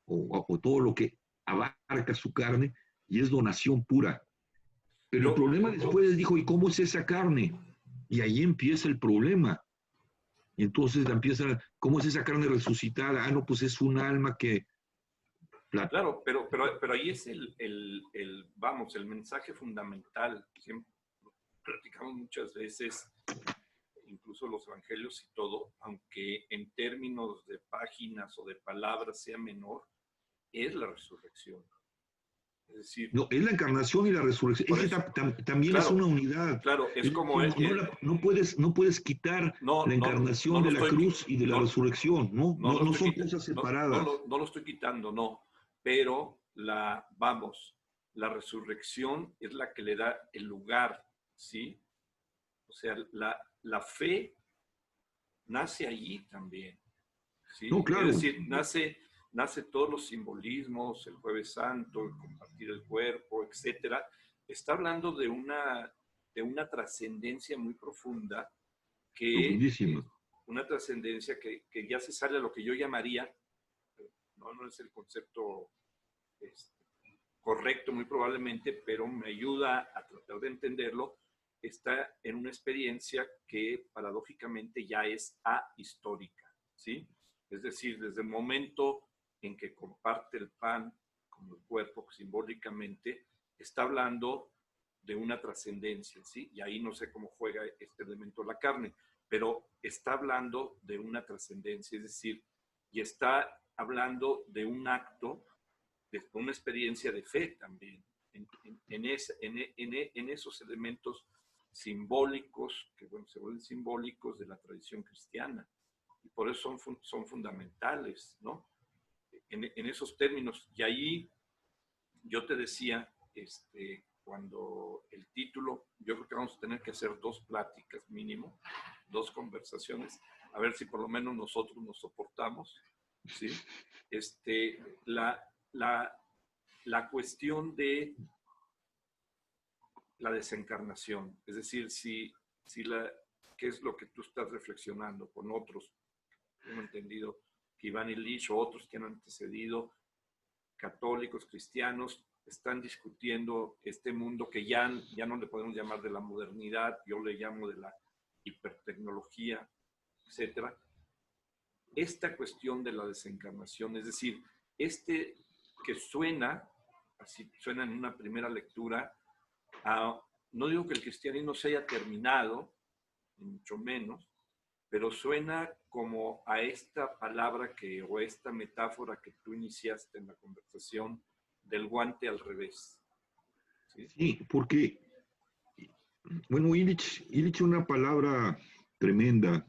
o todo lo que abarca su carne, y es donación pura. Pero el problema después dijo, ¿y cómo es esa carne? Y ahí empieza el problema. Y entonces empieza, ¿cómo es esa carne resucitada? Ah, no, pues es un alma que... Claro, pero ahí es vamos, el mensaje fundamental. Siempre platicamos muchas veces, incluso los evangelios y todo, aunque en términos de páginas o de palabras sea menor, es la resurrección. Es decir, no, es la encarnación y la resurrección. También claro, es una unidad. Claro, es como... No puedes quitar la encarnación de la cruz y de la resurrección, ¿no? No son cosas separadas. No lo estoy quitando, no. Pero la resurrección es la que le da el lugar, ¿sí? O sea, la fe nace allí también, ¿sí? No, claro. Es decir, nace todos los simbolismos, el Jueves Santo, el compartir el cuerpo, etcétera. Está hablando de una trascendencia muy profunda, una trascendencia que ya se sale a lo que yo llamaría, no es el concepto correcto muy probablemente, pero me ayuda a tratar de entenderlo. Está en una experiencia que paradójicamente ya es ahistórica, ¿sí? Es decir, desde el momento en que comparte el pan como el cuerpo simbólicamente, está hablando de una trascendencia, ¿sí? Y ahí no sé cómo juega este elemento la carne, pero está hablando de una trascendencia, es decir, y está hablando de un acto, de una experiencia de fe también, en esos elementos simbólicos, que bueno, se vuelven simbólicos de la tradición cristiana, y por eso son fundamentales, ¿no? En esos términos. Y ahí yo te decía, cuando el título, yo creo que vamos a tener que hacer 2 pláticas mínimo, 2 conversaciones, a ver si por lo menos nosotros nos soportamos, ¿sí? La cuestión de la desencarnación, es decir, qué es lo que tú estás reflexionando con otros, hemos entendido que Iván Illich o otros que han antecedido, católicos, cristianos, están discutiendo este mundo que ya no le podemos llamar de la modernidad, yo le llamo de la hipertecnología, etcétera. Esta cuestión de la desencarnación, es decir, que suena en una primera lectura, no digo que el cristianismo se haya terminado, ni mucho menos, pero suena como a esta palabra o esta metáfora que tú iniciaste en la conversación del guante al revés. Sí, porque, bueno, Illich una palabra tremenda,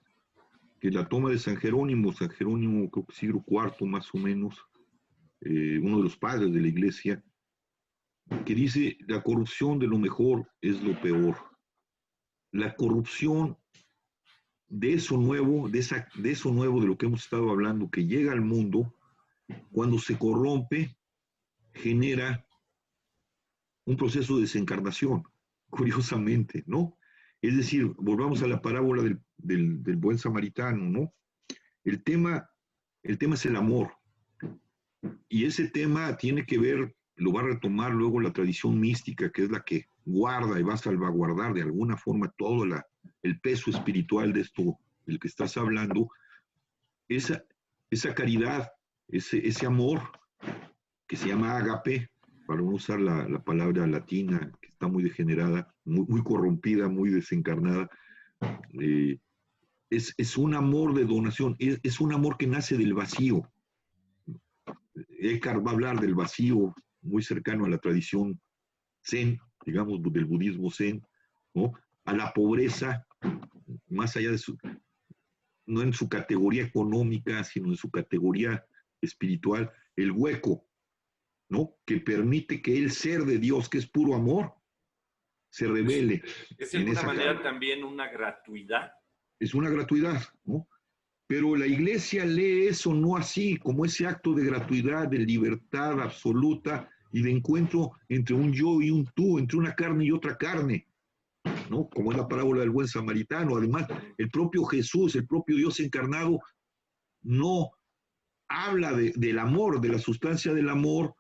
que la toma de San Jerónimo creo que siglo IV más o menos, uno de los padres de la iglesia, que dice, la corrupción de lo mejor es lo peor. La corrupción de eso nuevo, de lo que hemos estado hablando, que llega al mundo, cuando se corrompe, genera un proceso de desencarnación, curiosamente, ¿no? Es decir, volvamos a la parábola del buen samaritano, ¿no? El tema es el amor. Y ese tema tiene que ver, lo va a retomar luego la tradición mística, que es la que guarda y va a salvaguardar de alguna forma todo el peso espiritual de esto del que estás hablando, esa caridad, ese amor que se llama ágape, para no usar la palabra latina, que está muy degenerada, muy corrompida, muy desencarnada, es un amor de donación, es un amor que nace del vacío. Eckhart va a hablar del vacío muy cercano a la tradición zen, digamos, del budismo zen, ¿no? A la pobreza, más allá de no en su categoría económica, sino en su categoría espiritual, el hueco, ¿no? Que permite que el ser de Dios, que es puro amor, se revele. Es de alguna manera también una gratuidad. Es una gratuidad, ¿no? Pero la iglesia lee eso no así, como ese acto de gratuidad, de libertad absoluta y de encuentro entre un yo y un tú, entre una carne y otra carne, ¿no? Como es la parábola del buen samaritano. Además, el propio Jesús, el propio Dios encarnado, no habla del amor, de la sustancia del amor,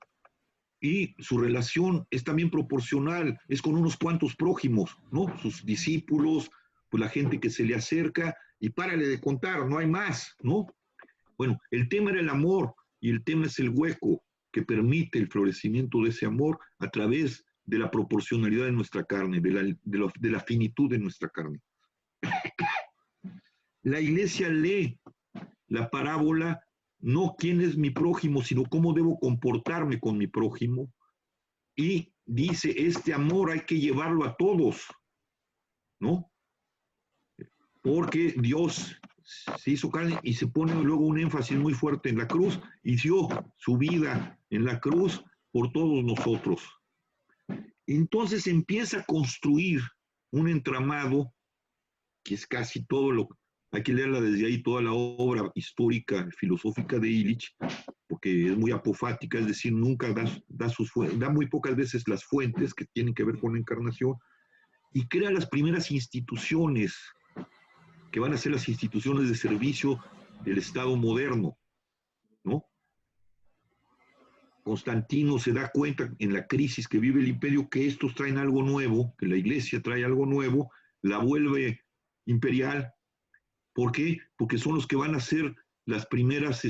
y su relación es también proporcional, es con unos cuantos prójimos, ¿no? Sus discípulos, pues la gente que se le acerca, y párale de contar, no hay más, ¿no? Bueno, el tema era el amor, y el tema es el hueco que permite el florecimiento de ese amor a través de la proporcionalidad de nuestra carne, de la finitud de nuestra carne. La iglesia lee la parábola no quién es mi prójimo, sino cómo debo comportarme con mi prójimo. Y dice, este amor hay que llevarlo a todos, ¿no? Porque Dios se hizo carne y se pone luego un énfasis muy fuerte en la cruz y dio su vida en la cruz por todos nosotros. Entonces empieza a construir un entramado que es casi todo lo... Hay que leerla desde ahí, toda la obra histórica, filosófica de Illich, porque es muy apofática, es decir, nunca da muy pocas veces las fuentes que tienen que ver con la encarnación, y crea las primeras instituciones, que van a ser las instituciones de servicio del Estado moderno, ¿no? Constantino se da cuenta en la crisis que vive el imperio que estos traen algo nuevo, que la iglesia trae algo nuevo, la vuelve imperial. ¿Por qué? Porque son los que van a ser las primeras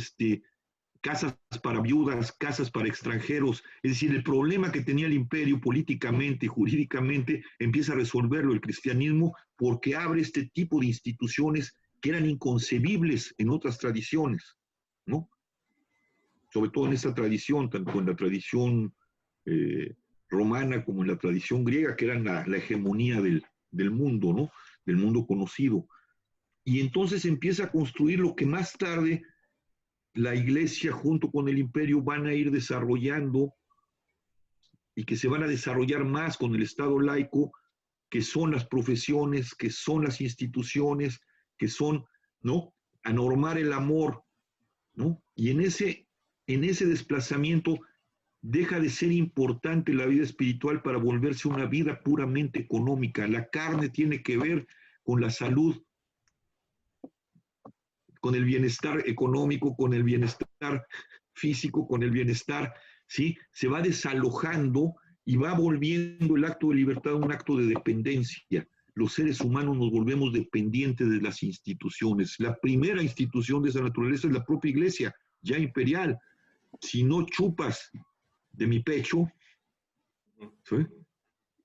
casas para viudas, casas para extranjeros. Es decir, el problema que tenía el imperio políticamente y jurídicamente empieza a resolverlo el cristianismo porque abre este tipo de instituciones que eran inconcebibles en otras tradiciones, ¿no? Sobre todo en esta tradición, tanto en la tradición romana como en la tradición griega, que eran la hegemonía del mundo, ¿no? Del mundo conocido. Y entonces empieza a construir lo que más tarde la iglesia junto con el imperio van a ir desarrollando y que se van a desarrollar más con el Estado laico, que son las profesiones, que son las instituciones, que son, ¿no? A normar el amor, ¿no? Y en ese desplazamiento deja de ser importante la vida espiritual para volverse una vida puramente económica. La carne tiene que ver con la salud, con el bienestar económico, con el bienestar físico, con el bienestar, ¿sí? Se va desalojando y va volviendo el acto de libertad un acto de dependencia. Los seres humanos nos volvemos dependientes de las instituciones. La primera institución de esa naturaleza es la propia iglesia, ya imperial. Si no chupas de mi pecho, ¿sí?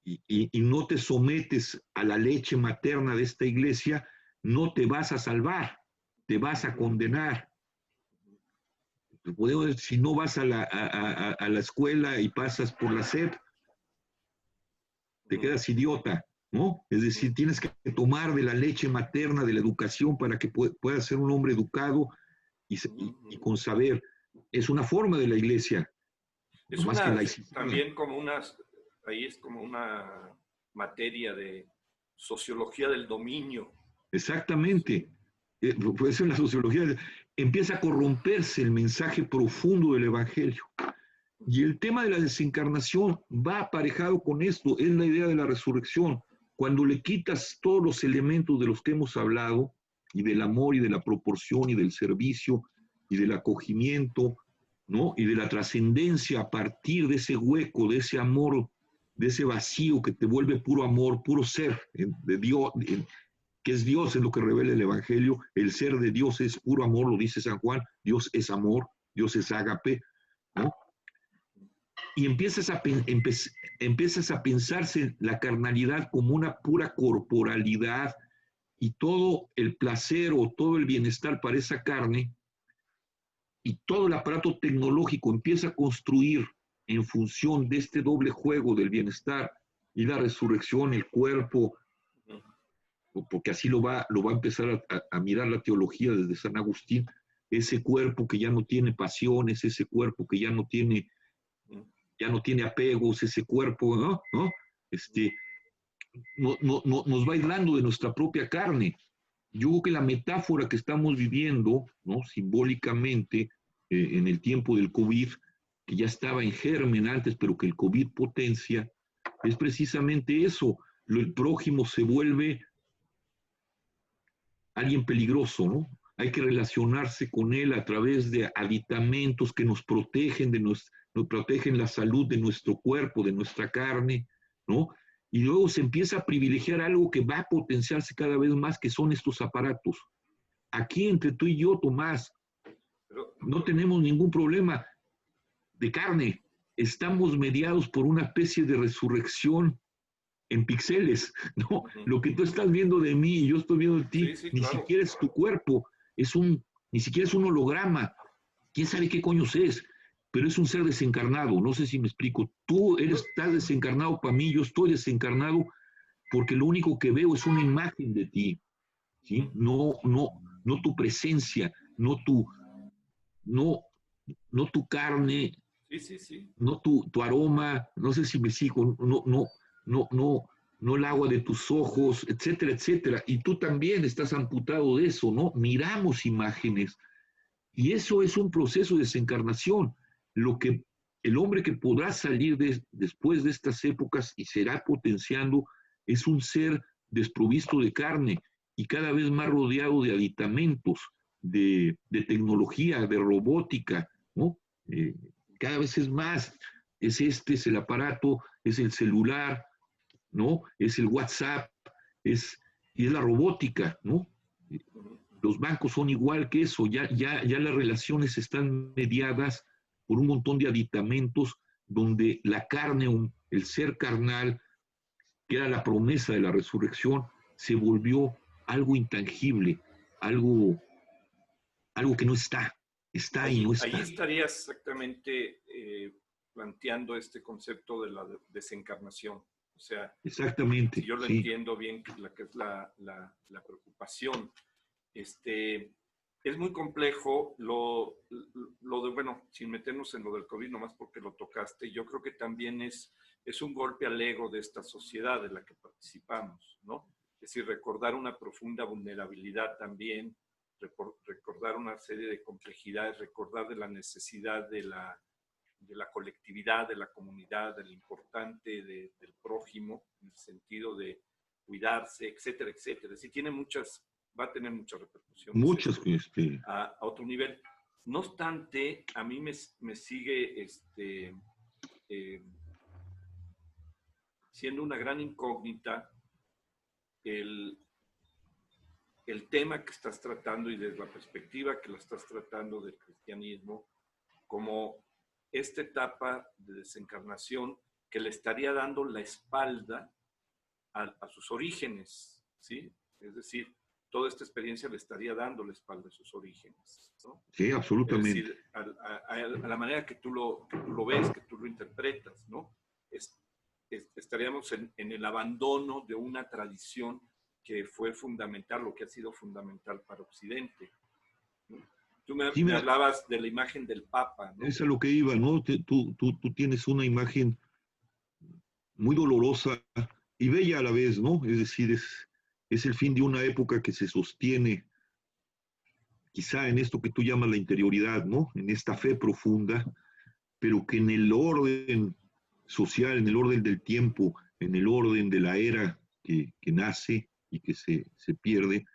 y no te sometes a la leche materna de esta iglesia, no te vas a salvar, te vas a condenar. Si no vas a la escuela y pasas por la SEP, te quedas idiota, ¿no? Es decir, tienes que tomar de la leche materna, de la educación, para que puedas ser un hombre educado y con saber. Es una forma de la iglesia. Es también ahí es como una materia de sociología del dominio. Exactamente. Puede ser la sociología. Empieza a corromperse el mensaje profundo del Evangelio. Y el tema de la desencarnación va aparejado con esto, es la idea de la resurrección. Cuando le quitas todos los elementos de los que hemos hablado, y del amor y de la proporción y del servicio y del acogimiento, ¿no? Y de la trascendencia a partir de ese hueco, de ese amor, de ese vacío que te vuelve puro amor, puro ser de Dios, que es Dios, es lo que revela el Evangelio. El ser de Dios es puro amor, lo dice San Juan. Dios es amor, Dios es ágape, ¿no? Y empiezas a pensarse la carnalidad como una pura corporalidad, y todo el placer o todo el bienestar para esa carne y todo el aparato tecnológico empieza a construir en función de este doble juego del bienestar y la resurrección, el cuerpo, porque así lo va a empezar a mirar la teología desde San Agustín, ese cuerpo que ya no tiene pasiones, ese cuerpo que ya no tiene apegos, ese cuerpo, ¿no? Nos va aislando de nuestra propia carne, yo creo que la metáfora que estamos viviendo, ¿no? Simbólicamente, en el tiempo del COVID, que ya estaba en germen antes, pero que el COVID potencia, es precisamente eso. El prójimo se vuelve alguien peligroso, ¿no? Hay que relacionarse con él a través de aditamentos que nos protegen, nos protegen la salud de nuestro cuerpo, de nuestra carne, ¿no? Y luego se empieza a privilegiar algo que va a potenciarse cada vez más, que son estos aparatos. Aquí entre tú y yo, Tomás, no tenemos ningún problema de carne. Estamos mediados por una especie de resurrección en píxeles, ¿no? Lo que tú estás viendo de mí y yo estoy viendo de ti, Sí, ni claro. siquiera es tu cuerpo, ni siquiera es un holograma. ¿Quién sabe qué coño es? Pero es un ser desencarnado, no sé si me explico. Tú estás desencarnado para mí, yo estoy desencarnado porque lo único que veo es una imagen de ti, ¿sí? No tu presencia, no tu carne, no tu aroma, no sé si me sigo, no el agua de tus ojos, etcétera, etcétera. Y tú también estás amputado de eso, ¿no? Miramos imágenes. Y eso es un proceso de desencarnación. Lo que el hombre que podrá salir después de estas épocas y será potenciando es un ser desprovisto de carne y cada vez más rodeado de aditamentos, de tecnología, de robótica, ¿no? Cada vez es más. Es el aparato, es el celular, ¿no? Es el WhatsApp, y es la robótica, ¿no? Los bancos son igual que eso, ya las relaciones están mediadas por un montón de aditamentos donde la carne, el ser carnal, que era la promesa de la resurrección, se volvió algo intangible, algo que no está y no está. Ahí estarías exactamente planteando este concepto de la desencarnación. O sea, exactamente, si yo lo entiendo bien, la que es la preocupación. Es muy complejo lo de, bueno, sin meternos en lo del COVID, nomás porque lo tocaste, yo creo que también es un golpe al ego de esta sociedad de la que participamos, ¿no? Es decir, recordar una profunda vulnerabilidad también, recordar una serie de complejidades, recordar de la necesidad de la colectividad, de la comunidad, del importante del prójimo, en el sentido de cuidarse, etcétera, etcétera. Sí, va a tener muchas repercusiones. Muchas. A otro nivel. No obstante, a mí me sigue siendo una gran incógnita el tema que estás tratando y desde la perspectiva que lo estás tratando del cristianismo como esta etapa de desencarnación que le estaría dando la espalda a sus orígenes, ¿sí? Es decir, toda esta experiencia le estaría dando la espalda a sus orígenes, ¿no? Sí, absolutamente. Es decir, a la manera que tú lo ves, que tú lo interpretas, ¿no? Estaríamos en el abandono de una tradición que fue fundamental, lo que ha sido fundamental para Occidente, ¿no? Tú me hablabas de la imagen del Papa, ¿no? Es a lo que iba, ¿no? Tú tienes una imagen muy dolorosa y bella a la vez, ¿no? Es decir, es el fin de una época que se sostiene quizá en esto que tú llamas la interioridad, ¿no? En esta fe profunda, pero que en el orden social, en el orden del tiempo, en el orden de la era que nace y que se pierde,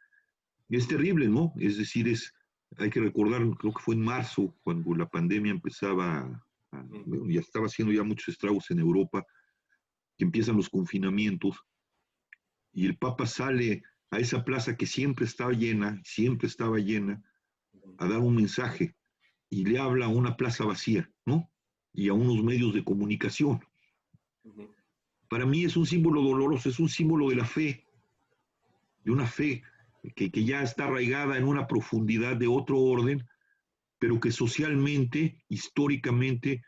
es terrible, ¿no? Es decir, hay que recordar, creo que fue en marzo, cuando la pandemia empezaba, bueno, ya estaba haciendo ya muchos estragos en Europa, que empiezan los confinamientos, y el Papa sale a esa plaza que siempre estaba llena, a dar un mensaje, y le habla a una plaza vacía, ¿no? Y a unos medios de comunicación. Para mí es un símbolo doloroso, es un símbolo de la fe, de una fe que ya está arraigada en una profundidad de otro orden, pero que socialmente, históricamente,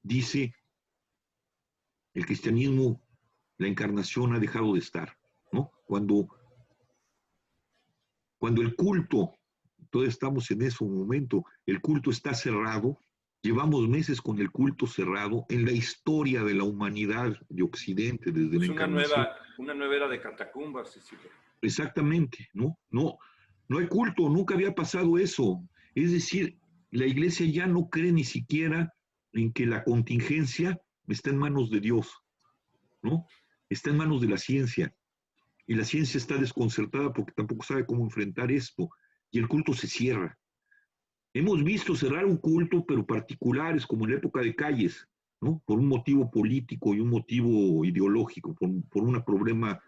dice el cristianismo, la encarnación ha dejado de estar, ¿no? Cuando el culto, todos estamos en ese momento, el culto está cerrado, Llevamos meses con el culto cerrado en la historia de la humanidad de Occidente, desde la Es encarnación. una nueva era de catacumbas, Cecilia. Exactamente, ¿no? No, no hay culto, nunca había pasado eso. Es decir, la iglesia ya no cree ni siquiera en que la contingencia está en manos de Dios, ¿no? Está en manos de la ciencia. Y la ciencia está desconcertada porque tampoco sabe cómo enfrentar esto. Y el culto se cierra. Hemos visto cerrar un culto, pero particulares, como en la época de Calles, ¿no? Por un motivo político y un motivo ideológico, por un problema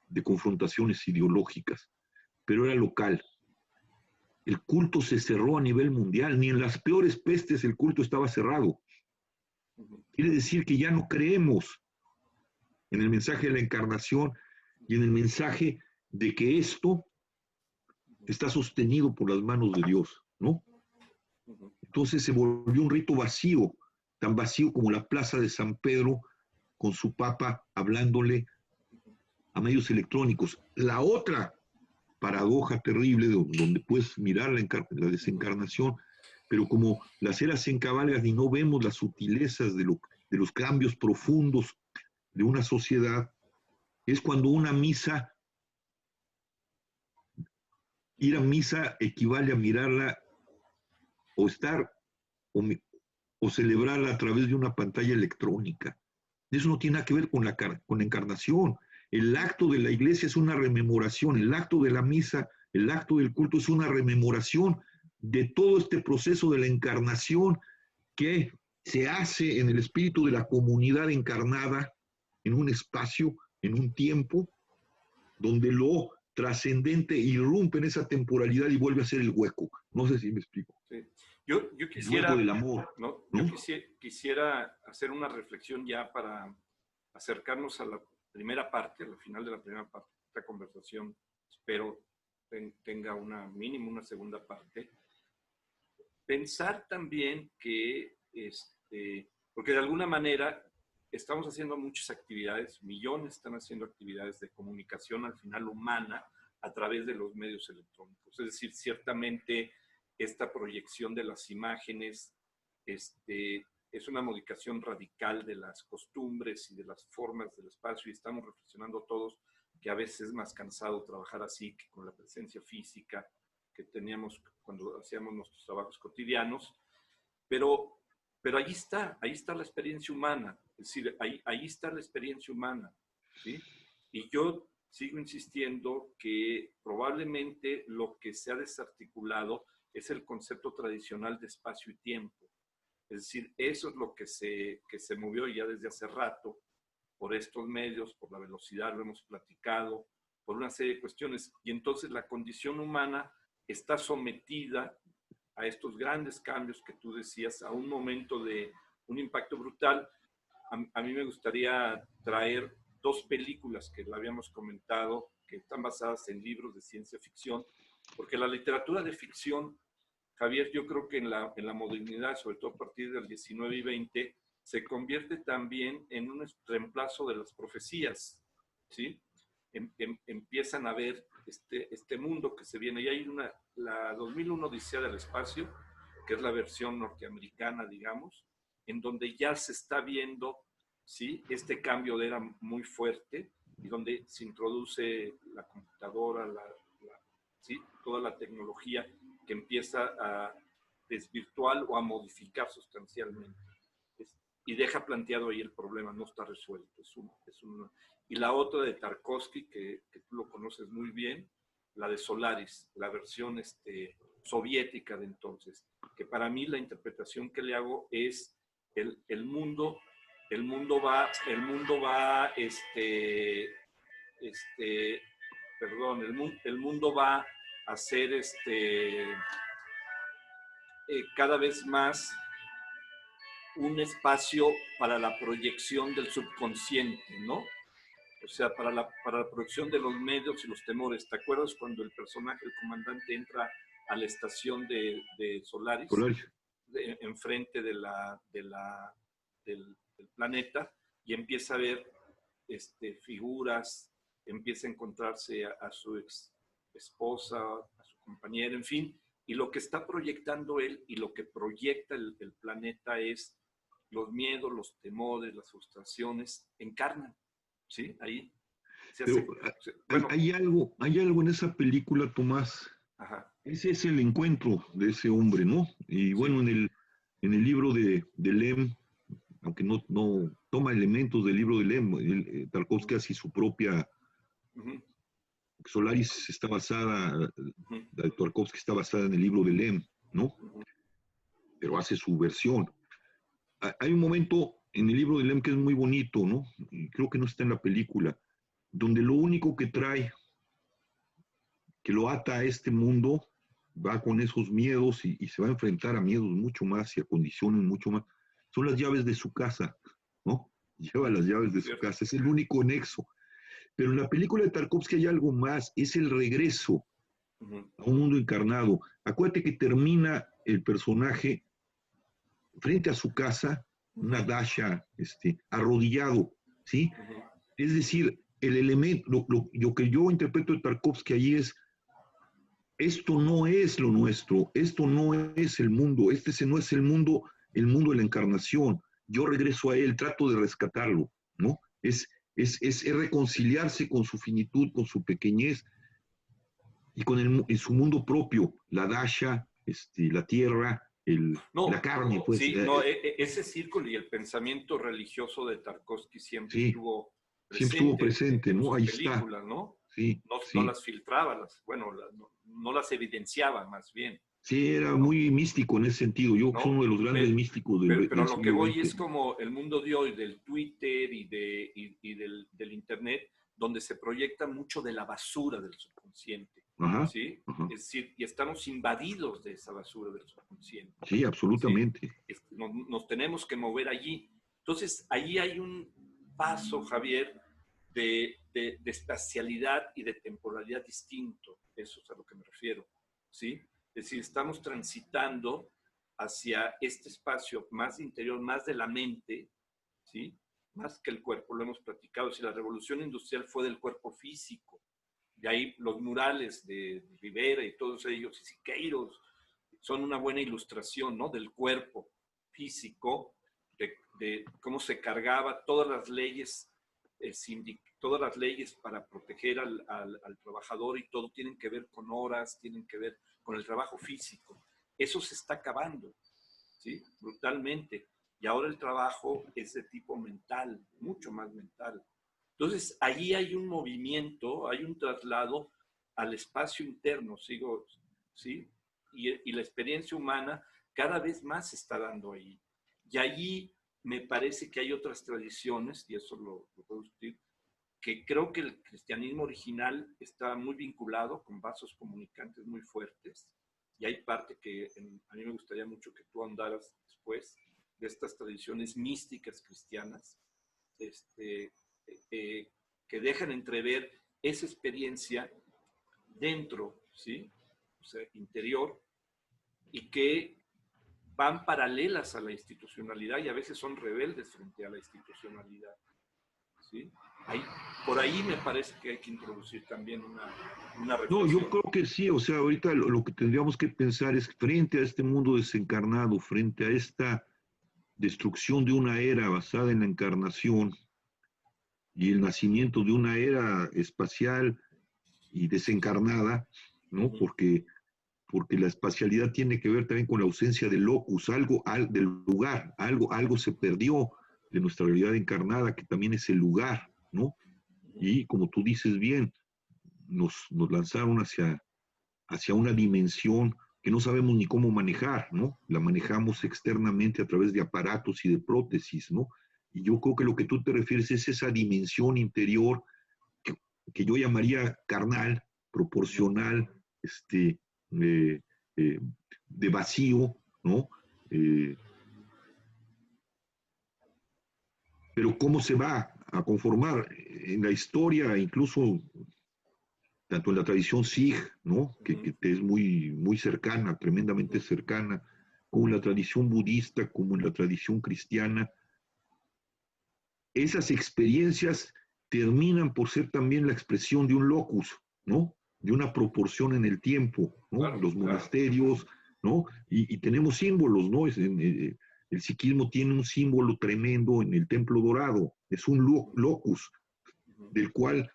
de confrontaciones ideológicas, pero era local. El culto se cerró a nivel mundial, ni en las peores pestes el culto estaba cerrado. Quiere decir que ya no creemos en el mensaje de la encarnación y en el mensaje de que esto está sostenido por las manos de Dios, ¿no? Entonces se volvió un rito vacío, tan vacío como la plaza de San Pedro con su papa hablándole a medios electrónicos. La otra paradoja terrible donde puedes mirar la desencarnación, pero como las eras se encabalgan y no vemos las sutilezas de los cambios profundos de una sociedad, es cuando una misa, ir a misa equivale a mirarla o estar o, o celebrarla a través de una pantalla electrónica. Eso no tiene nada que ver con la encarnación. El acto de la iglesia es una rememoración, el acto de la misa, el acto del culto es una rememoración de todo este proceso de la encarnación que se hace en el espíritu de la comunidad encarnada, en un espacio, en un tiempo, donde lo trascendente irrumpe en esa temporalidad y vuelve a ser el hueco. No sé si me explico. Sí. Yo El hueco quisiera, del amor. ¿no? ¿No? Yo quisiera hacer una reflexión ya para acercarnos a la primera parte, al final de la primera parte de esta conversación. Espero tenga mínimo una segunda parte. Pensar también que, porque de alguna manera estamos haciendo muchas actividades, millones están haciendo actividades de comunicación al final humana a través de los medios electrónicos. Es decir, ciertamente esta proyección de las imágenes es una modificación radical de las costumbres y de las formas del espacio y estamos reflexionando todos que a veces es más cansado trabajar así que con la presencia física que teníamos cuando hacíamos nuestros trabajos cotidianos, pero ahí está la experiencia humana, es decir, ahí está la experiencia humana, ¿sí? Y yo sigo insistiendo que probablemente lo que se ha desarticulado es el concepto tradicional de espacio y tiempo. Es decir, eso es lo que se movió ya desde hace rato por estos medios, por la velocidad, lo hemos platicado, por una serie de cuestiones. Y entonces la condición humana está sometida a estos grandes cambios que tú decías, a un momento de un impacto brutal. A mí me gustaría traer dos películas que lo habíamos comentado, que están basadas en libros de ciencia ficción, porque la literatura de ficción, Javier, yo creo que en la modernidad, sobre todo a partir del 19 y 20, se convierte también en un reemplazo de las profecías, ¿sí? Empiezan a ver este mundo que se viene. Y hay la 2001 Odisea del Espacio, que es la versión norteamericana, digamos, en donde ya se está viendo, ¿sí? Este cambio de era muy fuerte y donde se introduce la computadora, ¿sí? Toda la tecnología que empieza a desvirtuar o a modificar sustancialmente. Y deja planteado ahí el problema, no está resuelto. Y la otra de Tarkovsky, que tú lo conoces muy bien, la de Solaris, la versión soviética de entonces, que para mí la interpretación que le hago es el mundo va, perdón, el mundo va a ser cada vez más un espacio para la proyección del subconsciente, ¿no? O sea, para la proyección de los medios y los temores. ¿Te acuerdas cuando el personaje, el comandante, entra a la estación de Solaris, enfrente del planeta, y empieza a ver figuras, empieza a encontrarse a su ex esposa, a su compañera, en fin, Y lo que está proyectando él y lo que proyecta el planeta es los miedos, los temores, las frustraciones, encarnan, ¿sí? Ahí se Pero hace, bueno, hay algo en esa película, Tomás. ajá, Ese es el encuentro de ese hombre, ¿no? Y bueno, sí, en el libro de Lem, aunque no toma elementos del libro de Lem, Tarkovsky hace su propia. uh-huh, Solaris está basada, uh-huh, la de Tarkovsky está basada en el libro de Lem, ¿no? uh-huh, Pero hace su versión. Hay un momento en el libro de Lem que es muy bonito, ¿no? Y creo que no está en la película, donde lo único que trae, que lo ata a este mundo, va con esos miedos y se va a enfrentar a miedos mucho más y a condiciones mucho más, son las llaves de su casa, ¿no? Lleva las llaves de su cierto, casa, es el único nexo. Pero en la película de Tarkovsky hay algo más, es el regreso uh-huh, a un mundo encarnado. Acuérdate que termina el personaje frente a su casa, una uh-huh, dasha, arrodillado, ¿sí? uh-huh, Es decir, el elemento, lo que yo interpreto de Tarkovsky allí es, esto no es lo nuestro, esto no es el mundo, no es el mundo de la encarnación. Yo regreso a él, trato de rescatarlo, ¿no? Es reconciliarse con su finitud, con su pequeñez y con en su mundo propio, la dasha, la tierra, la no, carne, pues. sí, no, ese círculo y el pensamiento religioso de Tarkovsky siempre Sí, estuvo siempre estuvo presente presente, en ¿no? sus Ahí está. películas, ¿no? Sí, No sí. las filtraba, bueno, no las evidenciaba más bien, Sí, era ¿no? muy místico en ese sentido. Yo soy ¿No? uno de los grandes místicos Pero del a lo que siglo voy XX. es como el mundo de hoy, del Twitter y del Internet, donde se proyecta mucho de la basura del subconsciente, Ajá, ¿sí? ajá. Es decir, y estamos invadidos de esa basura del subconsciente, Sí, ¿sí? absolutamente. Nos tenemos que mover allí. Entonces, allí hay un paso, Javier, de espacialidad y de temporalidad distinto. Eso es a lo que me refiero, ¿sí? Es decir, estamos transitando hacia este espacio más interior, más de la mente, ¿sí? Más que el cuerpo, lo hemos platicado. Si la revolución industrial fue del cuerpo físico, de ahí los murales de Rivera y todos ellos, y Siqueiros, son una buena ilustración, ¿no? Del cuerpo físico, de cómo se cargaba todas las leyes, todas las leyes para proteger al trabajador y todo tienen que ver con horas, tienen que ver con el trabajo físico. Eso se está acabando, ¿sí? Brutalmente. Y ahora el trabajo es de tipo mental, mucho más mental. Entonces, allí hay un movimiento, hay un traslado al espacio interno, sigo, ¿sí? Y la experiencia humana cada vez más se está dando ahí. Y allí me parece que hay otras tradiciones, y eso lo puedo discutir, que creo que el cristianismo original está muy vinculado con vasos comunicantes muy fuertes. Y hay parte que a mí me gustaría mucho que tú andaras después de estas tradiciones místicas cristianas, este, que dejan entrever esa experiencia dentro, ¿sí? O sea, interior, y que van paralelas a la institucionalidad y a veces son rebeldes frente a la institucionalidad, ¿sí? Ahí, por ahí me parece que hay que introducir también una No, yo reflexión. creo que sí. O sea, ahorita lo que tendríamos que pensar es frente a este mundo desencarnado, frente a esta destrucción de una era basada en la encarnación y el nacimiento de una era espacial y desencarnada, Uh ¿no? -huh. Porque la espacialidad tiene que ver también con la ausencia del locus, del lugar, algo se perdió de nuestra realidad encarnada, que también es el lugar, ¿no? Y como tú dices bien, nos lanzaron hacia una dimensión que no sabemos ni cómo manejar, ¿no? La manejamos externamente a través de aparatos y de prótesis, ¿no? Y yo creo que lo que tú te refieres es esa dimensión interior que, que yo llamaría carnal, Uh -huh. proporcional, eh, eh, de vacío, ¿no? Eh, pero cómo se va a conformar en la historia, incluso tanto en la tradición Sikh, ¿no? Uh -huh. Que es muy cercana, Uh tremendamente -huh. cercana, como en la tradición budista, como en la tradición cristiana, esas experiencias terminan por ser también la expresión de un locus, ¿no? de una proporción en el tiempo, ¿no? Claro, Los claro. monasterios, ¿no? Y tenemos símbolos, ¿no? El sikhismo tiene un símbolo tremendo en el Templo Dorado, es un locus, del cual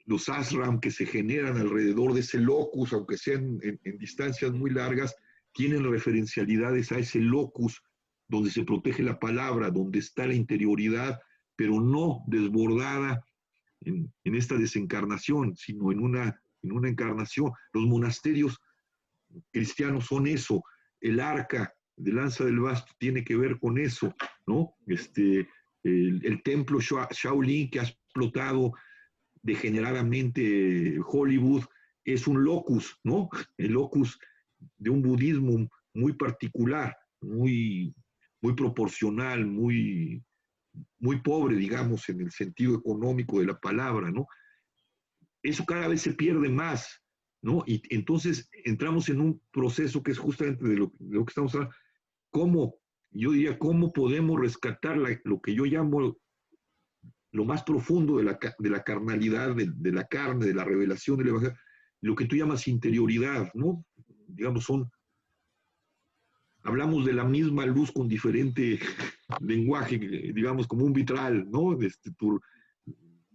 los ashram que se generan alrededor de ese locus, aunque sean en distancias muy largas, tienen referencialidades a ese locus donde se protege la palabra, donde está la interioridad, pero no desbordada en esta desencarnación, sino en una encarnación. Los monasterios cristianos son eso, el arca de Lanza del Basto tiene que ver con eso, ¿no? El templo Shaolin que ha explotado degeneradamente Hollywood es un locus, ¿no? El locus de un budismo muy particular, muy proporcional, muy pobre, digamos, en el sentido económico de la palabra, ¿no? Eso cada vez se pierde más, ¿no? Y entonces entramos en un proceso que es justamente de lo que estamos hablando. ¿Cómo? Yo diría, ¿cómo podemos rescatar lo que yo llamo lo más profundo de la carnalidad, de la carne, de la revelación del Evangelio, lo que tú llamas interioridad, ¿no? Digamos, hablamos de la misma luz con diferente lenguaje, digamos, como un vitral, ¿no?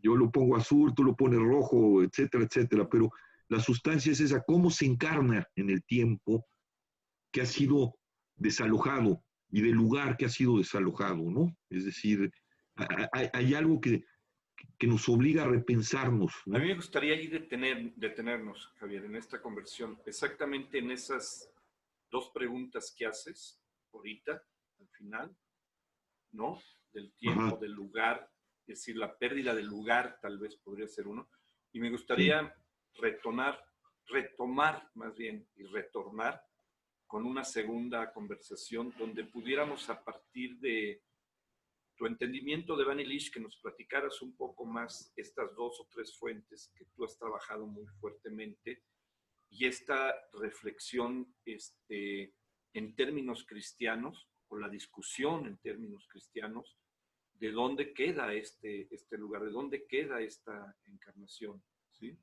Yo lo pongo azul, tú lo pones rojo, etcétera, etcétera, pero la sustancia es esa, cómo se encarna en el tiempo que ha sido desalojado y del lugar que ha sido desalojado, ¿no? Es decir, hay algo que nos obliga a repensarnos, A ¿no? mí me gustaría ahí detenernos, Javier, en esta conversión, exactamente en esas dos preguntas que haces ahorita, al final, ¿no? Del tiempo, Ajá, del lugar, es decir, la pérdida del lugar tal vez podría ser uno. Y me sí, gustaría retomar más bien y retornar con una segunda conversación donde pudiéramos a partir de tu entendimiento de Vanilish, que nos platicaras un poco más estas dos o tres fuentes que tú has trabajado muy fuertemente y esta reflexión en términos cristianos, o la discusión en términos cristianos, de dónde queda este lugar, de dónde queda esta encarnación, ¿sí?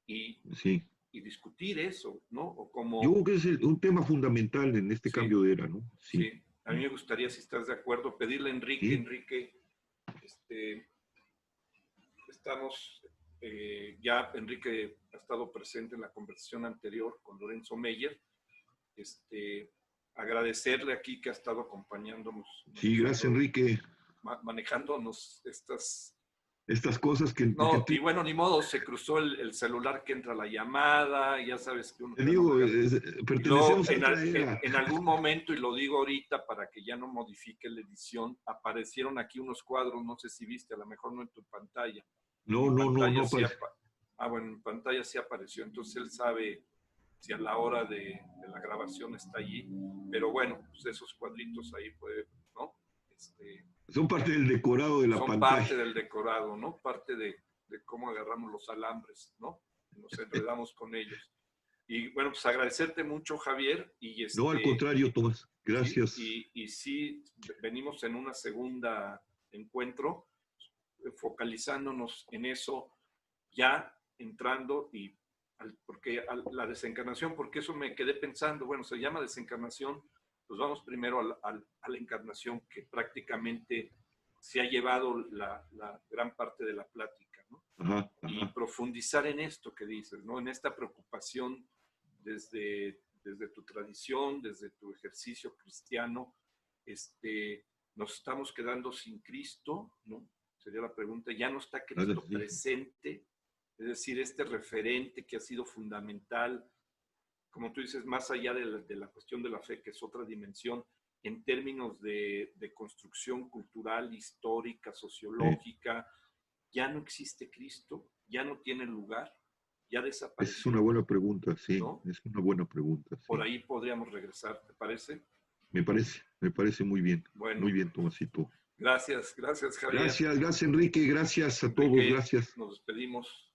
Y, sí. y discutir eso, ¿no? O Yo como, creo que es un tema fundamental en este sí, cambio de era, ¿no? Sí, sí, a mí me gustaría, si estás de acuerdo, pedirle a sí, Enrique, estamos, ya Enrique ha estado presente en la conversación anterior con Lorenzo Meyer, agradecerle aquí que ha estado acompañándonos, sí, gracias Enrique. manejándonos Estas cosas que, porque No, y bueno, ni modo, se cruzó el celular que entra la llamada, ya sabes que uno te está en un digo, lugar. Y luego, pertenecemos a otra era. en algún momento, y lo digo ahorita para que ya no modifique la edición, aparecieron aquí unos cuadros, no sé si viste, a lo mejor no en tu pantalla. En No, mi no, no, pantalla no, sí, bueno, en mi pantalla sí apareció, entonces él sabe si a la hora de la grabación está allí, pero bueno, pues esos cuadritos ahí puede, ¿no? son parte del decorado de la Son pantalla. parte del decorado, ¿no? Parte de cómo agarramos los alambres, ¿no? Nos enredamos con ellos. Y bueno, pues agradecerte mucho, Javier, y No, al contrario, Tomás, sí, gracias. y sí, venimos en una segunda encuentro, focalizándonos en eso, ya entrando porque la desencarnación, porque eso me quedé pensando, bueno, se llama desencarnación, pues vamos primero a la encarnación que prácticamente se ha llevado la gran parte de la plática, ¿no? Ajá, Y ajá. profundizar en esto que dices, ¿no? En esta preocupación desde tu tradición, desde tu ejercicio cristiano, nos estamos quedando sin Cristo, ¿no? Sería la pregunta, ya no está Cristo Sí, presente, es decir, este referente que ha sido fundamental, como tú dices, más allá de la cuestión de la fe, que es otra dimensión, en términos de construcción cultural, histórica, sí. sociológica, ya no existe Cristo, ya no tiene lugar, ya Esa es una desapareció, buena pregunta, sí, ¿no? es una buena pregunta, Por sí. ahí podríamos regresar, ¿te parece? Me parece Bueno, muy bien, Tomasito. gracias, Javier. Gracias, gracias Enrique, gracias a todos, Enrique, gracias. nos despedimos.